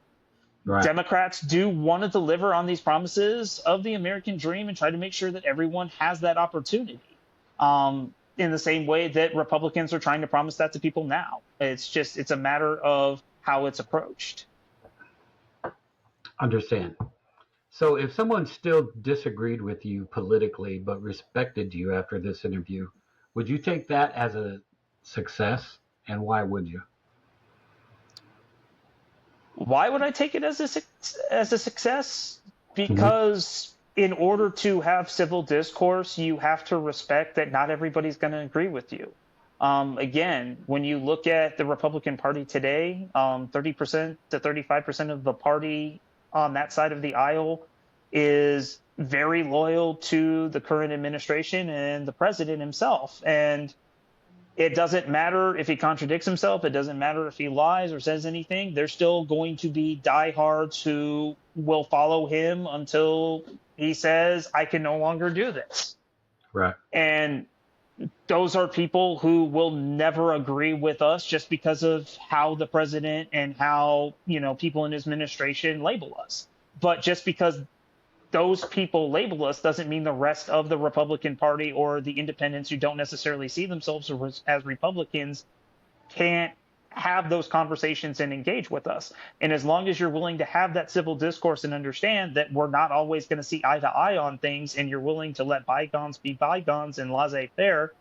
Right. Democrats do want to deliver on these promises of the American dream and try to make sure that everyone has that opportunity. In the same way that Republicans are trying to promise that to people now. It's a matter of how it's approached. Understand. So if someone still disagreed with you politically but respected you after this interview, would you take that as a success, and why would you? Why would I take it as a success? Because in order to have civil discourse, you have to respect that not everybody's going to agree with you. Again, when you look at the Republican Party today, 30% to 35% of the party on that side of the aisle is very loyal to the current administration and the president himself. And it doesn't matter if he contradicts himself. It doesn't matter if he lies or says anything. There's still going to be diehards who will follow him until he says, I can no longer do this. Right. And those are people who will never agree with us just because of how the president and how, people in his administration label us. But just because those people label us doesn't mean the rest of the Republican Party or the independents who don't necessarily see themselves as Republicans can't have those conversations and engage with us. And as long as you're willing to have that civil discourse and understand that we're not always going to see eye to eye on things, and you're willing to let bygones be bygones and laissez-faire,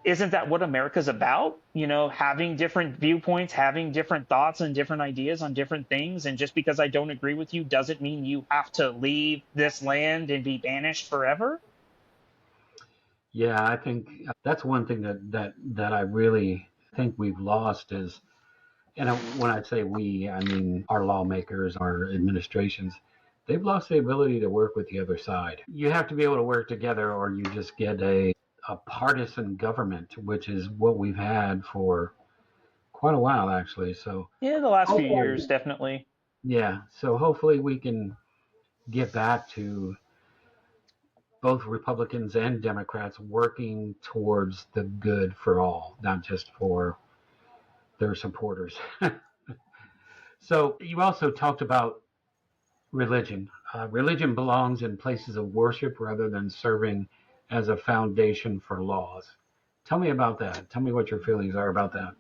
isn't that what America's about? Having different viewpoints, having different thoughts and different ideas on different things. And just because I don't agree with you doesn't mean you have to leave this land and be banished forever. Yeah, I think that's one thing that I really think we've lost is, and when I say we, I mean our lawmakers, our administrations, they've lost the ability to work with the other side. You have to be able to work together, or you just get a partisan government, which is what we've had for quite a while, actually. So yeah, the last few years, definitely. Yeah, so hopefully we can get back to both Republicans and Democrats working towards the good for all, not just for their supporters. So you also talked about religion. Religion belongs in places of worship rather than serving as a foundation for laws. Tell me about that. Tell me what your feelings are about that.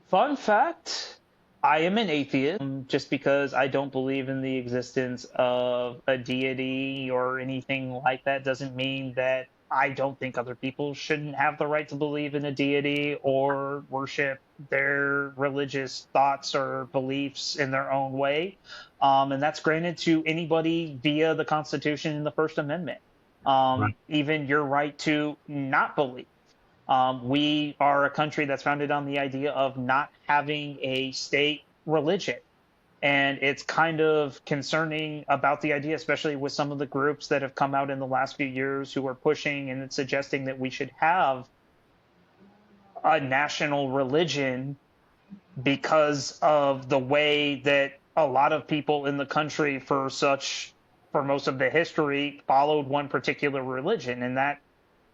Fun fact, I am an atheist. Just because I don't believe in the existence of a deity or anything like that doesn't mean that I don't think other people shouldn't have the right to believe in a deity or worship their religious thoughts or beliefs in their own way. And that's granted to anybody via the Constitution and the First Amendment. Right. Even your right to not believe. We are a country that's founded on the idea of not having a state religion. And it's kind of concerning about the idea, especially with some of the groups that have come out in the last few years who are pushing and suggesting that we should have a national religion because of the way that a lot of people in the country for most of the history followed one particular religion. And that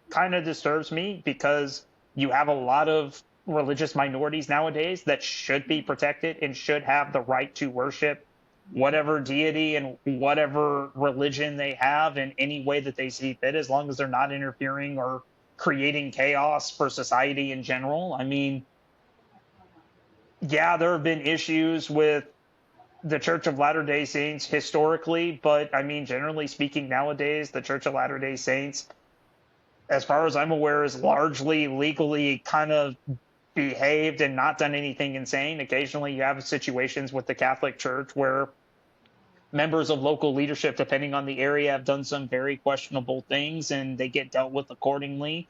kind of disturbs me because you have a lot of religious minorities nowadays that should be protected and should have the right to worship whatever deity and whatever religion they have in any way that they see fit, as long as they're not interfering or creating chaos for society in general. I mean, yeah, there have been issues with the Church of Latter-day Saints historically, but I mean, generally speaking, nowadays, the Church of Latter-day Saints, as far as I'm aware, is largely legally kind of behaved and not done anything insane. Occasionally you have situations with the Catholic Church where members of local leadership, depending on the area, have done some very questionable things and they get dealt with accordingly.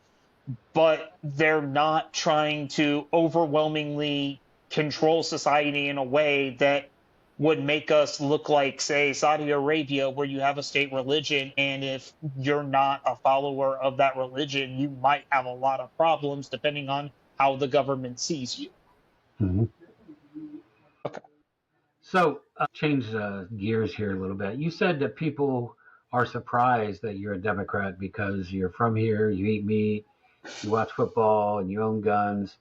But they're not trying to overwhelmingly control society in a way that would make us look like, say, Saudi Arabia, where you have a state religion, and if you're not a follower of that religion, you might have a lot of problems depending on how the government sees you. Mm-hmm. Okay. So change gears here a little bit. You said that people are surprised that you're a Democrat because you're from here, you eat meat, you watch football, and you own guns.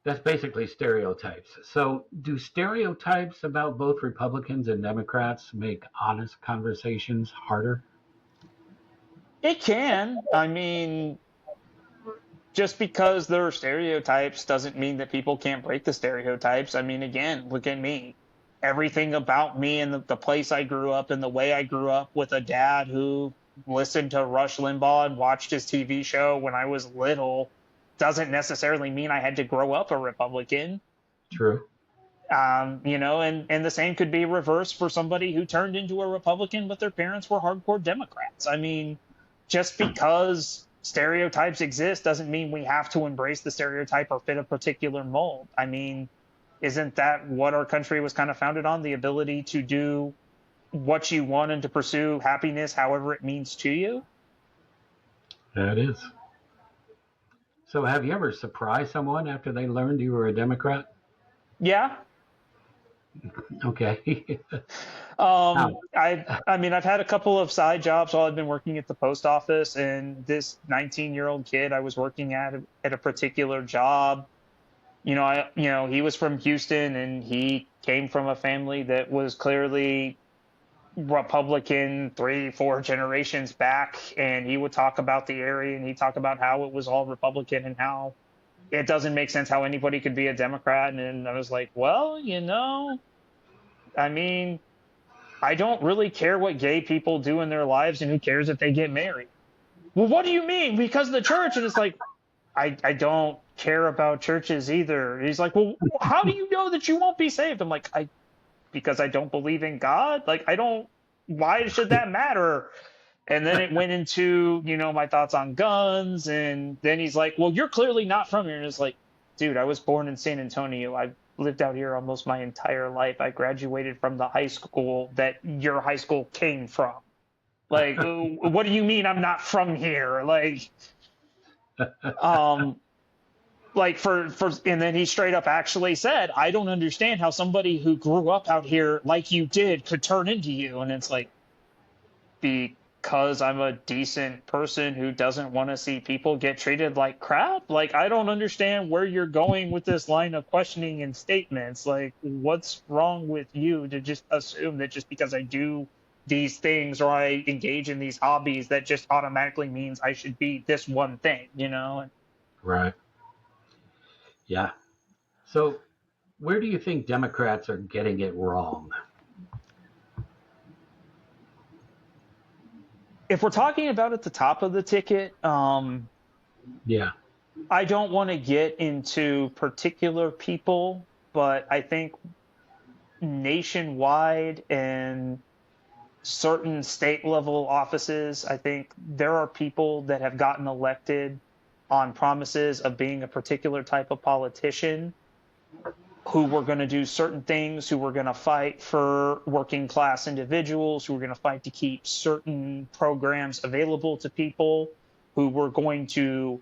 That's basically stereotypes. So do stereotypes about both Republicans and Democrats make honest conversations harder? It can. I mean, just because there are stereotypes doesn't mean that people can't break the stereotypes. I mean, again, look at me. Everything about me and the place I grew up and the way I grew up with a dad who listened to Rush Limbaugh and watched his TV show when I was little doesn't necessarily mean I had to grow up a Republican. True. And the same could be reversed for somebody who turned into a Republican, but their parents were hardcore Democrats. I mean, just because stereotypes exist doesn't mean we have to embrace the stereotype or fit a particular mold. I mean, isn't that what our country was kind of founded on? The ability to do what you want and to pursue happiness however it means to you? That is. So have you ever surprised someone after they learned you were a Democrat? Yeah. Okay. How? I mean, I've had a couple of side jobs while I've been working at the post office, and this 19-year-old kid I was working at a particular job, he was from Houston, and he came from a family that was clearly Republican 3, 4 generations back, and he would talk about the area, and he'd talk about how it was all Republican and how it doesn't make sense how anybody could be a Democrat. And I was like, well, I mean, I don't really care what gay people do in their lives, and who cares if they get married? Well, what do you mean? Because of the church? And it's like, I don't care about churches either. And he's like, well, how do you know that you won't be saved? I'm like, because I don't believe in God. Like, why should that matter? And then it went into, my thoughts on guns. And then he's like, well, you're clearly not from here. And it's like, dude, I was born in San Antonio. I've lived out here almost my entire life. I graduated from the high school that your high school came from. Like, what do you mean I'm not from here? Like, and then he straight up actually said, I don't understand how somebody who grew up out here like you did could turn into you. And it's like, because I'm a decent person who doesn't want to see people get treated like crap. Like, I don't understand where you're going with this line of questioning and statements. Like, what's wrong with you to just assume that just because I do these things or I engage in these hobbies, that just automatically means I should be this one thing, Right. Yeah. So where do you think Democrats are getting it wrong? If we're talking about at the top of the ticket, Yeah. I don't want to get into particular people, but I think nationwide and certain state level offices, I think there are people that have gotten elected on promises of being a particular type of politician who were going to do certain things, who were going to fight for working class individuals, who were going to fight to keep certain programs available to people, who were going to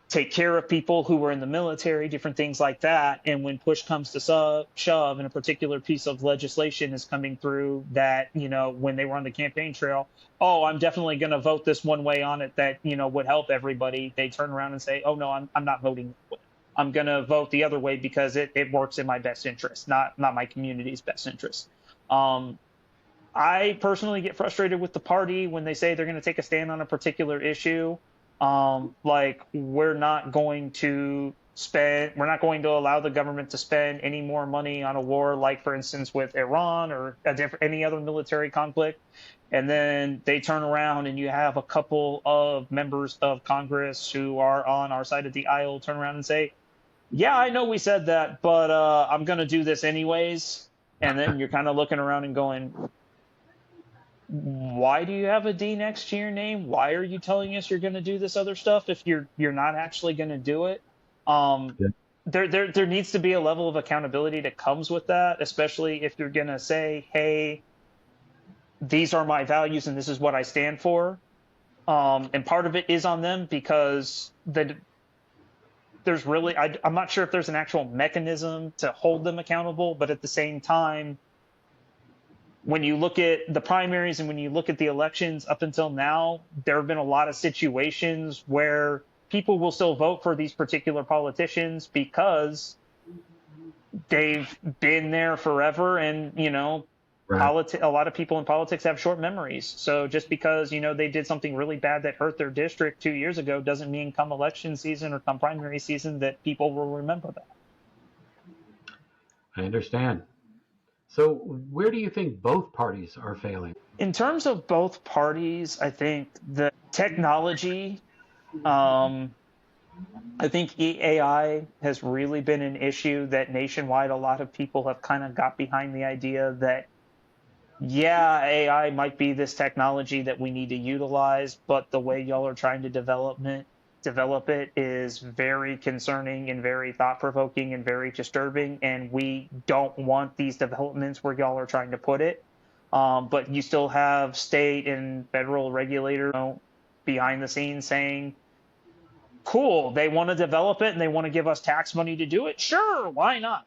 take care of people who were in the military, different things like that. And when push comes to shove and a particular piece of legislation is coming through that, when they were on the campaign trail, oh, I'm definitely going to vote this one way on it that, would help everybody. They turn around and say, oh, no, I'm not voting that way. I'm going to vote the other way because it works in my best interest, not my community's best interest. I personally get frustrated with the party when they say they're going to take a stand on a particular issue. Like, we're not going to allow the government to spend any more money on a war, like, for instance, with Iran or any other military conflict. And then they turn around and you have a couple of members of Congress who are on our side of the aisle turn around and say, yeah, I know we said that, but I'm going to do this anyways. And then you're kind of looking around and going, why do you have a D next to your name? Why are you telling us you're going to do this other stuff if you're not actually going to do it? There needs to be a level of accountability that comes with that, especially if you're going to say, hey, these are my values and this is what I stand for. And part of it is on them because there's really, I'm not sure if there's an actual mechanism to hold them accountable, but at the same time, when you look at the primaries and when you look at the elections up until now, there have been a lot of situations where people will still vote for these particular politicians because they've been there forever. And, right. A lot of people in politics have short memories. So just because, they did something really bad that hurt their district 2 years ago doesn't mean come election season or come primary season that people will remember that. I understand. So where do you think both parties are failing? In terms of both parties, I think the technology, I think AI has really been an issue that nationwide a lot of people have kind of got behind the idea that yeah, AI might be this technology that we need to utilize, but the way y'all are trying to develop it is very concerning and very thought-provoking and very disturbing, and we don't want these developments where y'all are trying to put it. But you still have state and federal regulators behind the scenes saying, cool, they want to develop it and they want to give us tax money to do it. Sure, why not?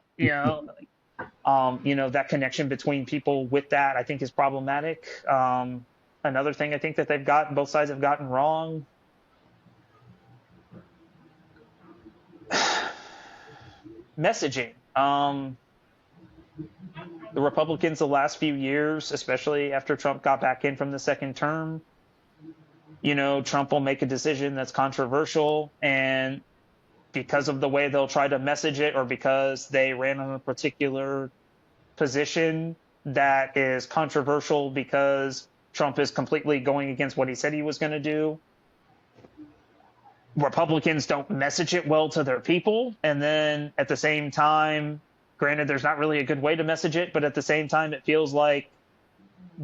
That connection between people with that, I think, is problematic. Another thing I think that both sides have gotten wrong. Messaging. The Republicans the last few years, especially after Trump got back in from the second term, Trump will make a decision that's controversial, and because of the way they'll try to message it, or because they ran on a particular position that is controversial because Trump is completely going against what he said he was going to do, Republicans don't message it well to their people. And then at the same time, granted, there's not really a good way to message it, but at the same time, it feels like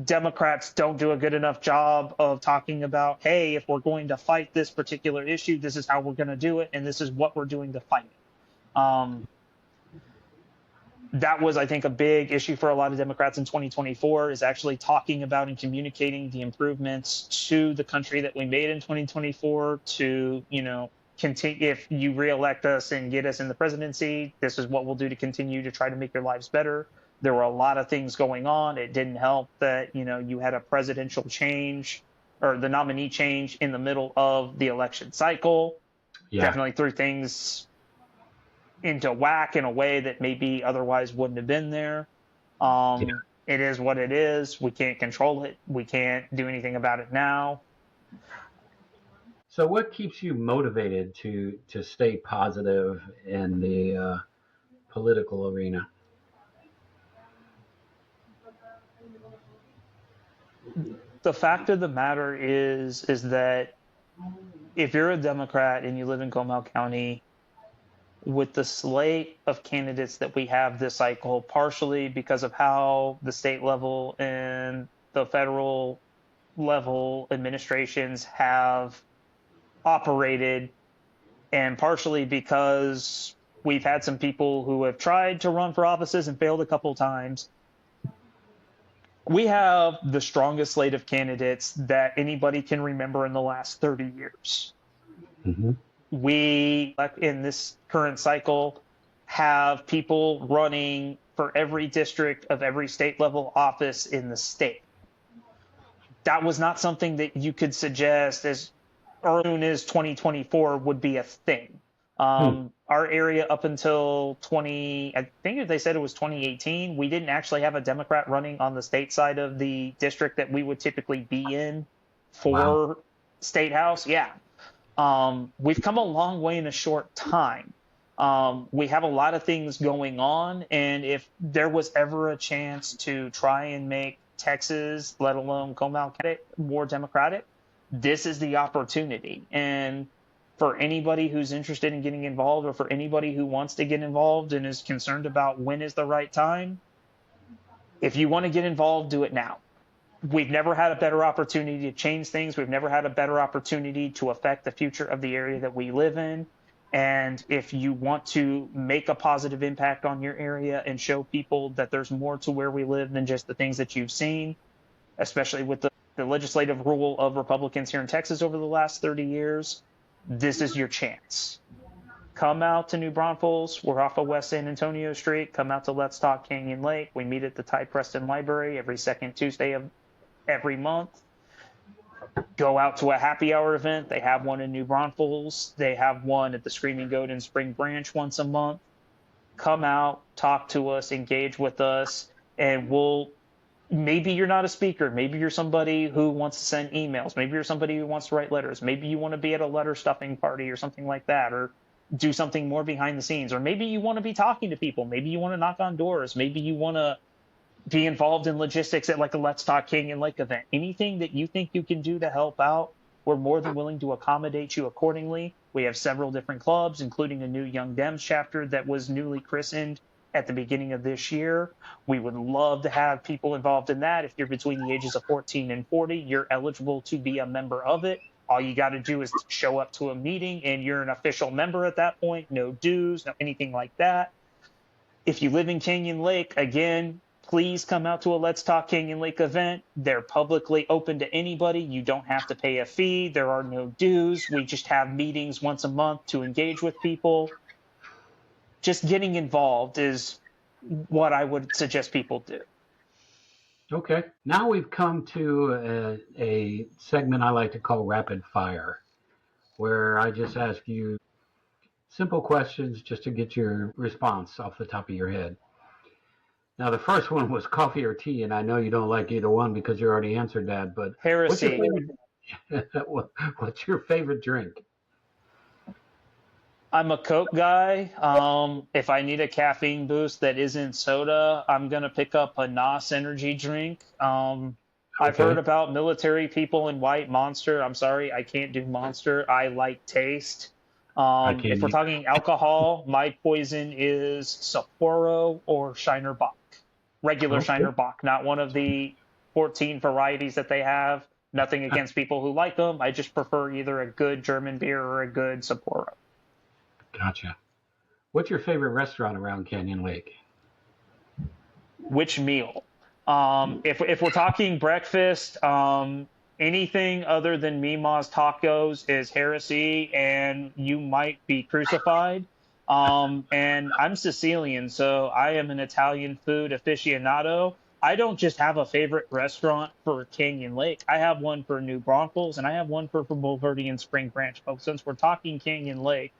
Democrats don't do a good enough job of talking about, hey, if we're going to fight this particular issue, this is how we're going to do it, and this is what we're doing to fight it. That was, I think, a big issue for a lot of Democrats in 2024, is actually talking about and communicating the improvements to the country that we made in 2024 to, continue. If you reelect us and get us in the presidency, this is what we'll do to continue to try to make your lives better. There were a lot of things going on. It didn't help that, you had a presidential change, or the nominee change, in the middle of the election cycle. Yeah. Definitely threw things into whack in a way that maybe otherwise wouldn't have been there. It is what it is. We can't control it. We can't do anything about it now. So what keeps you motivated to stay positive in the political arena? The fact of the matter is that if you're a Democrat and you live in Comal County, with the slate of candidates that we have this cycle, partially because of how the state level and the federal level administrations have operated, and partially because we've had some people who have tried to run for offices and failed a couple times, we have the strongest slate of candidates that anybody can remember in the last 30 years. Mm-hmm. We, in this current cycle, have people running for every district of every state level office in the state. That was not something that you could suggest as early as 2024 would be a thing. Our area up until I think they said it was 2018, we didn't actually have a Democrat running on the state side of the district that we would typically be in for state house. Yeah. We've come a long way in a short time. We have a lot of things going on, and if there was ever a chance to try and make Texas, let alone Comal County, more Democratic, this is the opportunity. And for anybody who's interested in getting involved, or for anybody who wants to get involved and is concerned about when is the right time, if you want to get involved, do it now. We've never had a better opportunity to change things. We've never had a better opportunity to affect the future of the area that we live in. And if you want to make a positive impact on your area and show people that there's more to where we live than just the things that you've seen, especially with the legislative rule of Republicans here in Texas over the last 30 years, this is your chance. Come out to New Braunfels. We're off of West San Antonio Street. Come out to Let's Talk Canyon Lake. We meet at the Ty Preston Library every second Tuesday of every month. Go out to a happy hour event. They have one in New Braunfels. They have one at the Screaming Goat in Spring Branch once a month. Come out, talk to us, engage with us, and maybe you're not a speaker. Maybe you're somebody who wants to send emails. Maybe you're somebody who wants to write letters. Maybe you want to be at a letter stuffing party or something like that, or do something more behind the scenes. Or maybe you want to be talking to people. Maybe you want to knock on doors. Maybe you want to be involved in logistics at like a Let's Talk Canyon Lake event. Anything that you think you can do to help out, we're more than willing to accommodate you accordingly. We have several different clubs, including a new Young Dems chapter that was newly christened at the beginning of this year. We would love to have people involved in that. If you're between the ages of 14 and 40, you're eligible to be a member of it. All you got to do is show up to a meeting and you're an official member at that point. No dues, no anything like that. If you live in Canyon Lake, again, please come out to a Let's Talk Canyon Lake event. They're publicly open to anybody. You don't have to pay a fee. There are no dues. We just have meetings once a month to engage with people. Just getting involved is what I would suggest people do. Okay. Now we've come to a segment I like to call Rapid Fire, where I just ask you simple questions just to get your response off the top of your head. Now, the first one was coffee or tea, and I know you don't like either one because you already answered that, but Heresy. what's your favorite drink? I'm a Coke guy. If I need a caffeine boost that isn't soda, I'm going to pick up a NOS energy drink. I've heard about military people in white Monster. I'm sorry, I can't do Monster. I like taste. If we're talking alcohol, my poison is Sapporo or Shiner Bock. Regular Shiner Bock, not one of the 14 varieties that they have. Nothing against people who like them. I just prefer either a good German beer or a good Sapporo. Gotcha. What's your favorite restaurant around Canyon Lake? Which meal? If we're talking breakfast, anything other than Mima's tacos is heresy, and you might be crucified. And I'm Sicilian, so I am an Italian food aficionado. I don't just have a favorite restaurant for Canyon Lake. I have one for New Braunfels, and I have one for Bulverde and Spring Branch. But since we're talking Canyon Lake,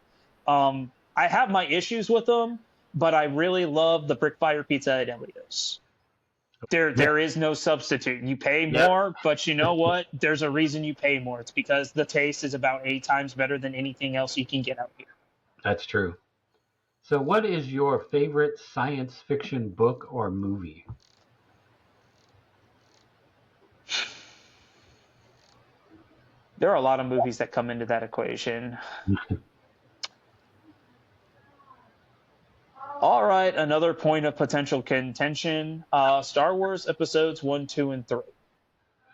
I have my issues with them, but I really love the Brick Fire Pizza at Elio's. There is no substitute. You pay more, but you know what? There's a reason you pay more. It's because the taste is about 8 times better than anything else you can get out here. That's true. So what is your favorite science fiction book or movie? There are a lot of movies that come into that equation. All right, another point of potential contention. Star Wars episodes 1, 2, and 3.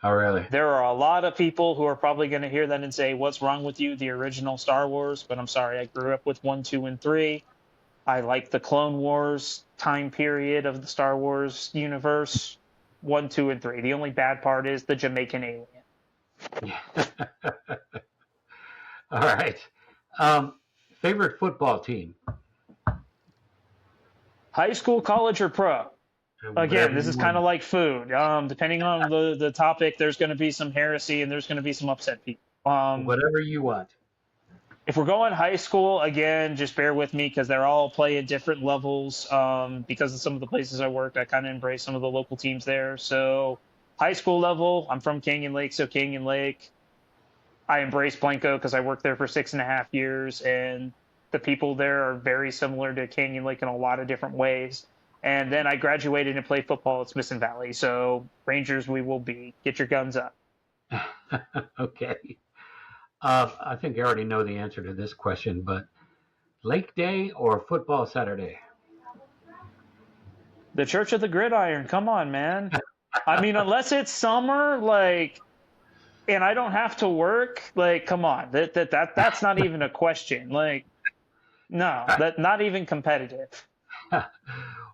Oh, really? There are a lot of people who are probably going to hear that and say, what's wrong with you, the original Star Wars? But I'm sorry, I grew up with 1, 2, and 3. I like the Clone Wars time period of the Star Wars universe. 1, 2, and 3. The only bad part is the Jamaican alien. All right. Favorite football team? High school, college, or pro? Again, this is kind of like food. Depending on the topic, there's going to be some heresy and there's going to be some upset people. Whatever you want. If we're going high school, again, just bear with me because they're all play at different levels. Because of some of the places I worked, I kind of embrace some of the local teams there. So high school level, I'm from Canyon Lake, so Canyon Lake. I embrace Blanco because I worked there for 6.5 years, and the people there are very similar to Canyon Lake in a lot of different ways. And then I graduated and played football at Smithson Valley. So Rangers we will be. Get your guns up. Okay. I think I already know the answer to this question, but Lake Day or football Saturday? The Church of the Gridiron. Come on, man. I mean, unless it's summer, like, and I don't have to work, like, come on. That's not even a question. Like, no, that not even competitive.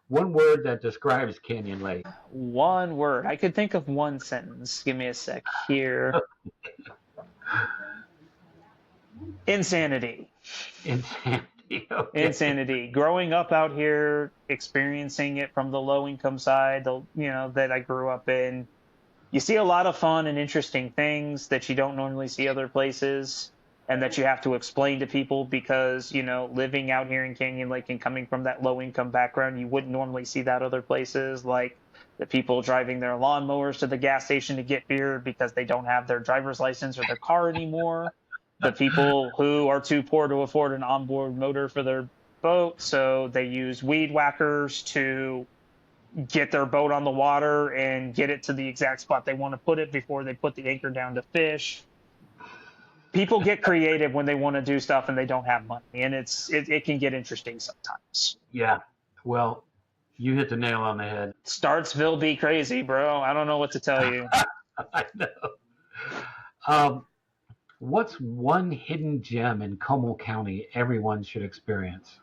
One word that describes Canyon Lake. One word. I could think of one sentence. Give me a sec here. Insanity. Insanity. Okay. Insanity. Growing up out here, experiencing it from the low-income side, that I grew up in, you see a lot of fun and interesting things that you don't normally see other places, and that you have to explain to people because, living out here in Canyon Lake and coming from that low-income background, you wouldn't normally see that other places, like the people driving their lawnmowers to the gas station to get beer because they don't have their driver's license or their car anymore. The people who are too poor to afford an onboard motor for their boat, so they use weed whackers to get their boat on the water and get it to the exact spot they want to put it before they put the anchor down to fish. People get creative when they want to do stuff and they don't have money, and it can get interesting sometimes. Yeah. Well, You hit the nail on the head. Startsville be crazy, bro. I don't know what to tell you. I know. Um, what's one hidden gem in Comal County everyone should experience?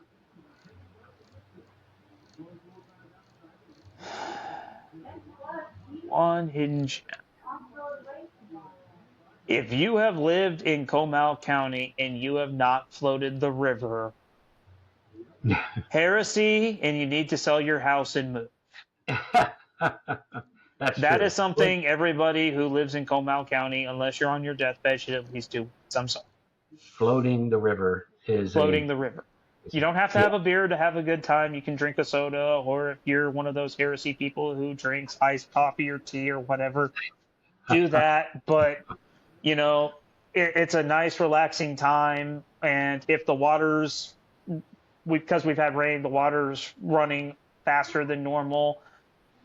One hidden gem. If you have lived in Comal County and you have not floated the river, heresy, and you need to sell your house and move. That's That true. is something everybody who lives in Comal County, unless you're on your deathbed, should at least do. I'm sorry. Floating the river is Floating the river. You don't have to yeah. have a beer to have a good time. You can drink a soda, or if you're one of those heresy people who drinks iced coffee or tea or whatever, do that. But, you know, it's a nice, relaxing time. And if the water's, because we've had rain, the water's running faster than normal,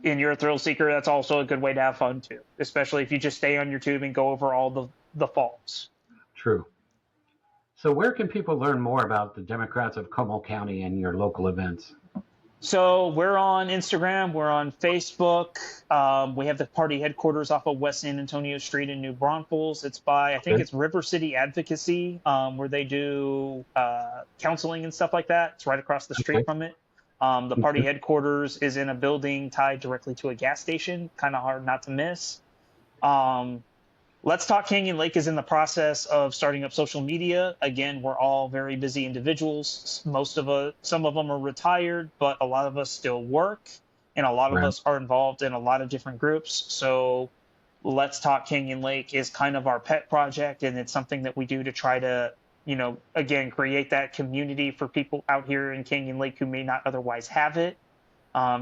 and you're a thrill seeker, that's also a good way to have fun too, especially if you just stay on your tube and go over all the falls. True. So where can people learn more about the Democrats of Comal County and your local events? So we're on Instagram, we're on Facebook. We have the party headquarters off of West San Antonio Street in New Braunfels. It's by, I think it's River City Advocacy, where they do counseling and stuff like that. It's right across the street from it. The party headquarters is in a building tied directly to a gas station, kind of hard not to miss. Let's Talk Canyon Lake is in the process of starting up social media. Again, we're all very busy individuals. Some of them are retired, but a lot of us still work, and a lot of us are involved in a lot of different groups. So Let's Talk Canyon Lake is kind of our pet project, and it's something that we do to try to, again, create that community for people out here in Canyon Lake who may not otherwise have it,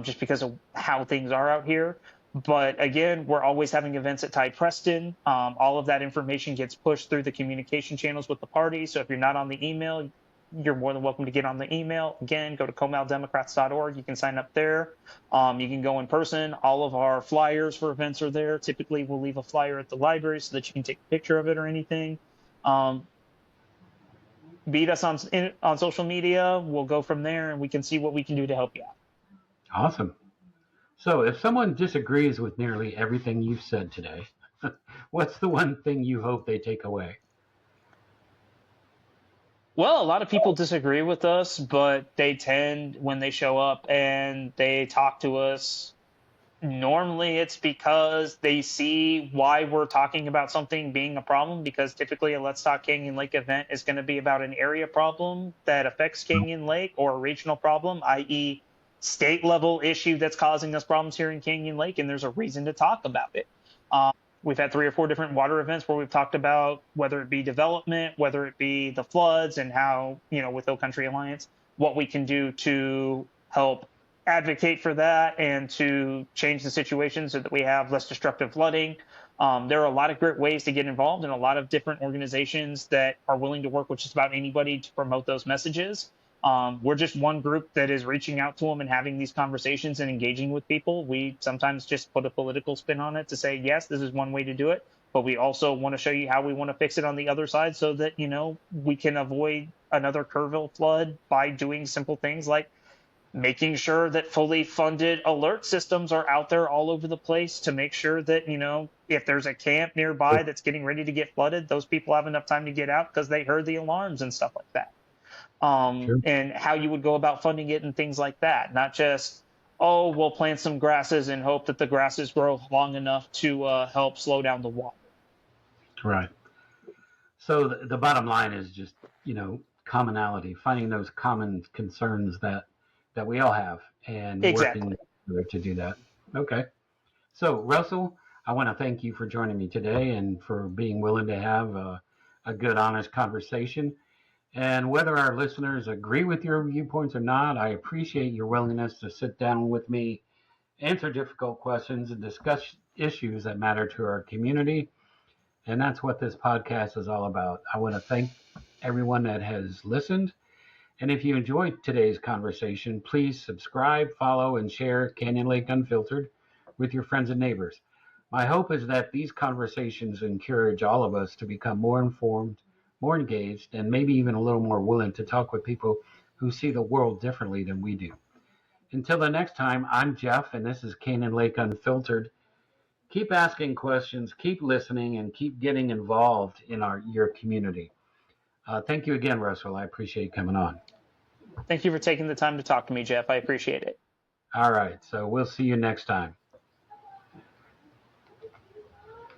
just because of how things are out here. But again, we're always having events at Tide Preston. All of that information gets pushed through the communication channels with the party. So if you're not on the email, you're more than welcome to get on the email. Again, go to comaldemocrats.org. You can sign up there. You can go in person. All of our flyers for events are there. Typically, we'll leave a flyer at the library so that you can take a picture of it or anything. Beat us on social media. We'll go from there, and we can see what we can do to help you out. Awesome. So if someone disagrees with nearly everything you've said today, what's the one thing you hope they take away? Well, a lot of people disagree with us, but they tend, when they show up and they talk to us, normally it's because they see why we're talking about something being a problem, because typically a Let's Talk Canyon Lake event is going to be about an area problem that affects Canyon Lake, or a regional problem, i.e., state level issue that's causing us problems here in Canyon Lake, and there's a reason to talk about it. We've had 3 or 4 different water events where we've talked about whether it be development, whether it be the floods, and how, with Oak Country Alliance, what we can do to help advocate for that and to change the situation so that we have less destructive flooding. There are a lot of great ways to get involved, and a lot of different organizations that are willing to work with just about anybody to promote those messages. We're just one group that is reaching out to them and having these conversations and engaging with people. We sometimes just put a political spin on it to say, yes, this is one way to do it, but we also want to show you how we want to fix it on the other side so that, we can avoid another Kerrville flood by doing simple things like making sure that fully funded alert systems are out there all over the place to make sure that, if there's a camp nearby that's getting ready to get flooded, those people have enough time to get out because they heard the alarms and stuff like that. And how you would go about funding it and things like that. Not just, we'll plant some grasses and hope that the grasses grow long enough to help slow down the water. Right. So the bottom line is just, commonality, finding those common concerns that we all have, and working to do that. Okay. So Russell, I want to thank you for joining me today and for being willing to have a good, honest conversation. And whether our listeners agree with your viewpoints or not, I appreciate your willingness to sit down with me, answer difficult questions, and discuss issues that matter to our community. And that's what this podcast is all about. I want to thank everyone that has listened. And if you enjoyed today's conversation, please subscribe, follow, and share Canyon Lake Unfiltered with your friends and neighbors. My hope is that these conversations encourage all of us to become more informed, more engaged, and maybe even a little more willing to talk with people who see the world differently than we do. Until the next time, I'm Jeff, and this is Canyon Lake Unfiltered. Keep asking questions, keep listening, and keep getting involved in your community. Thank you again, Russell. I appreciate you coming on. Thank you for taking the time to talk to me, Jeff. I appreciate it. All right, so we'll see you next time.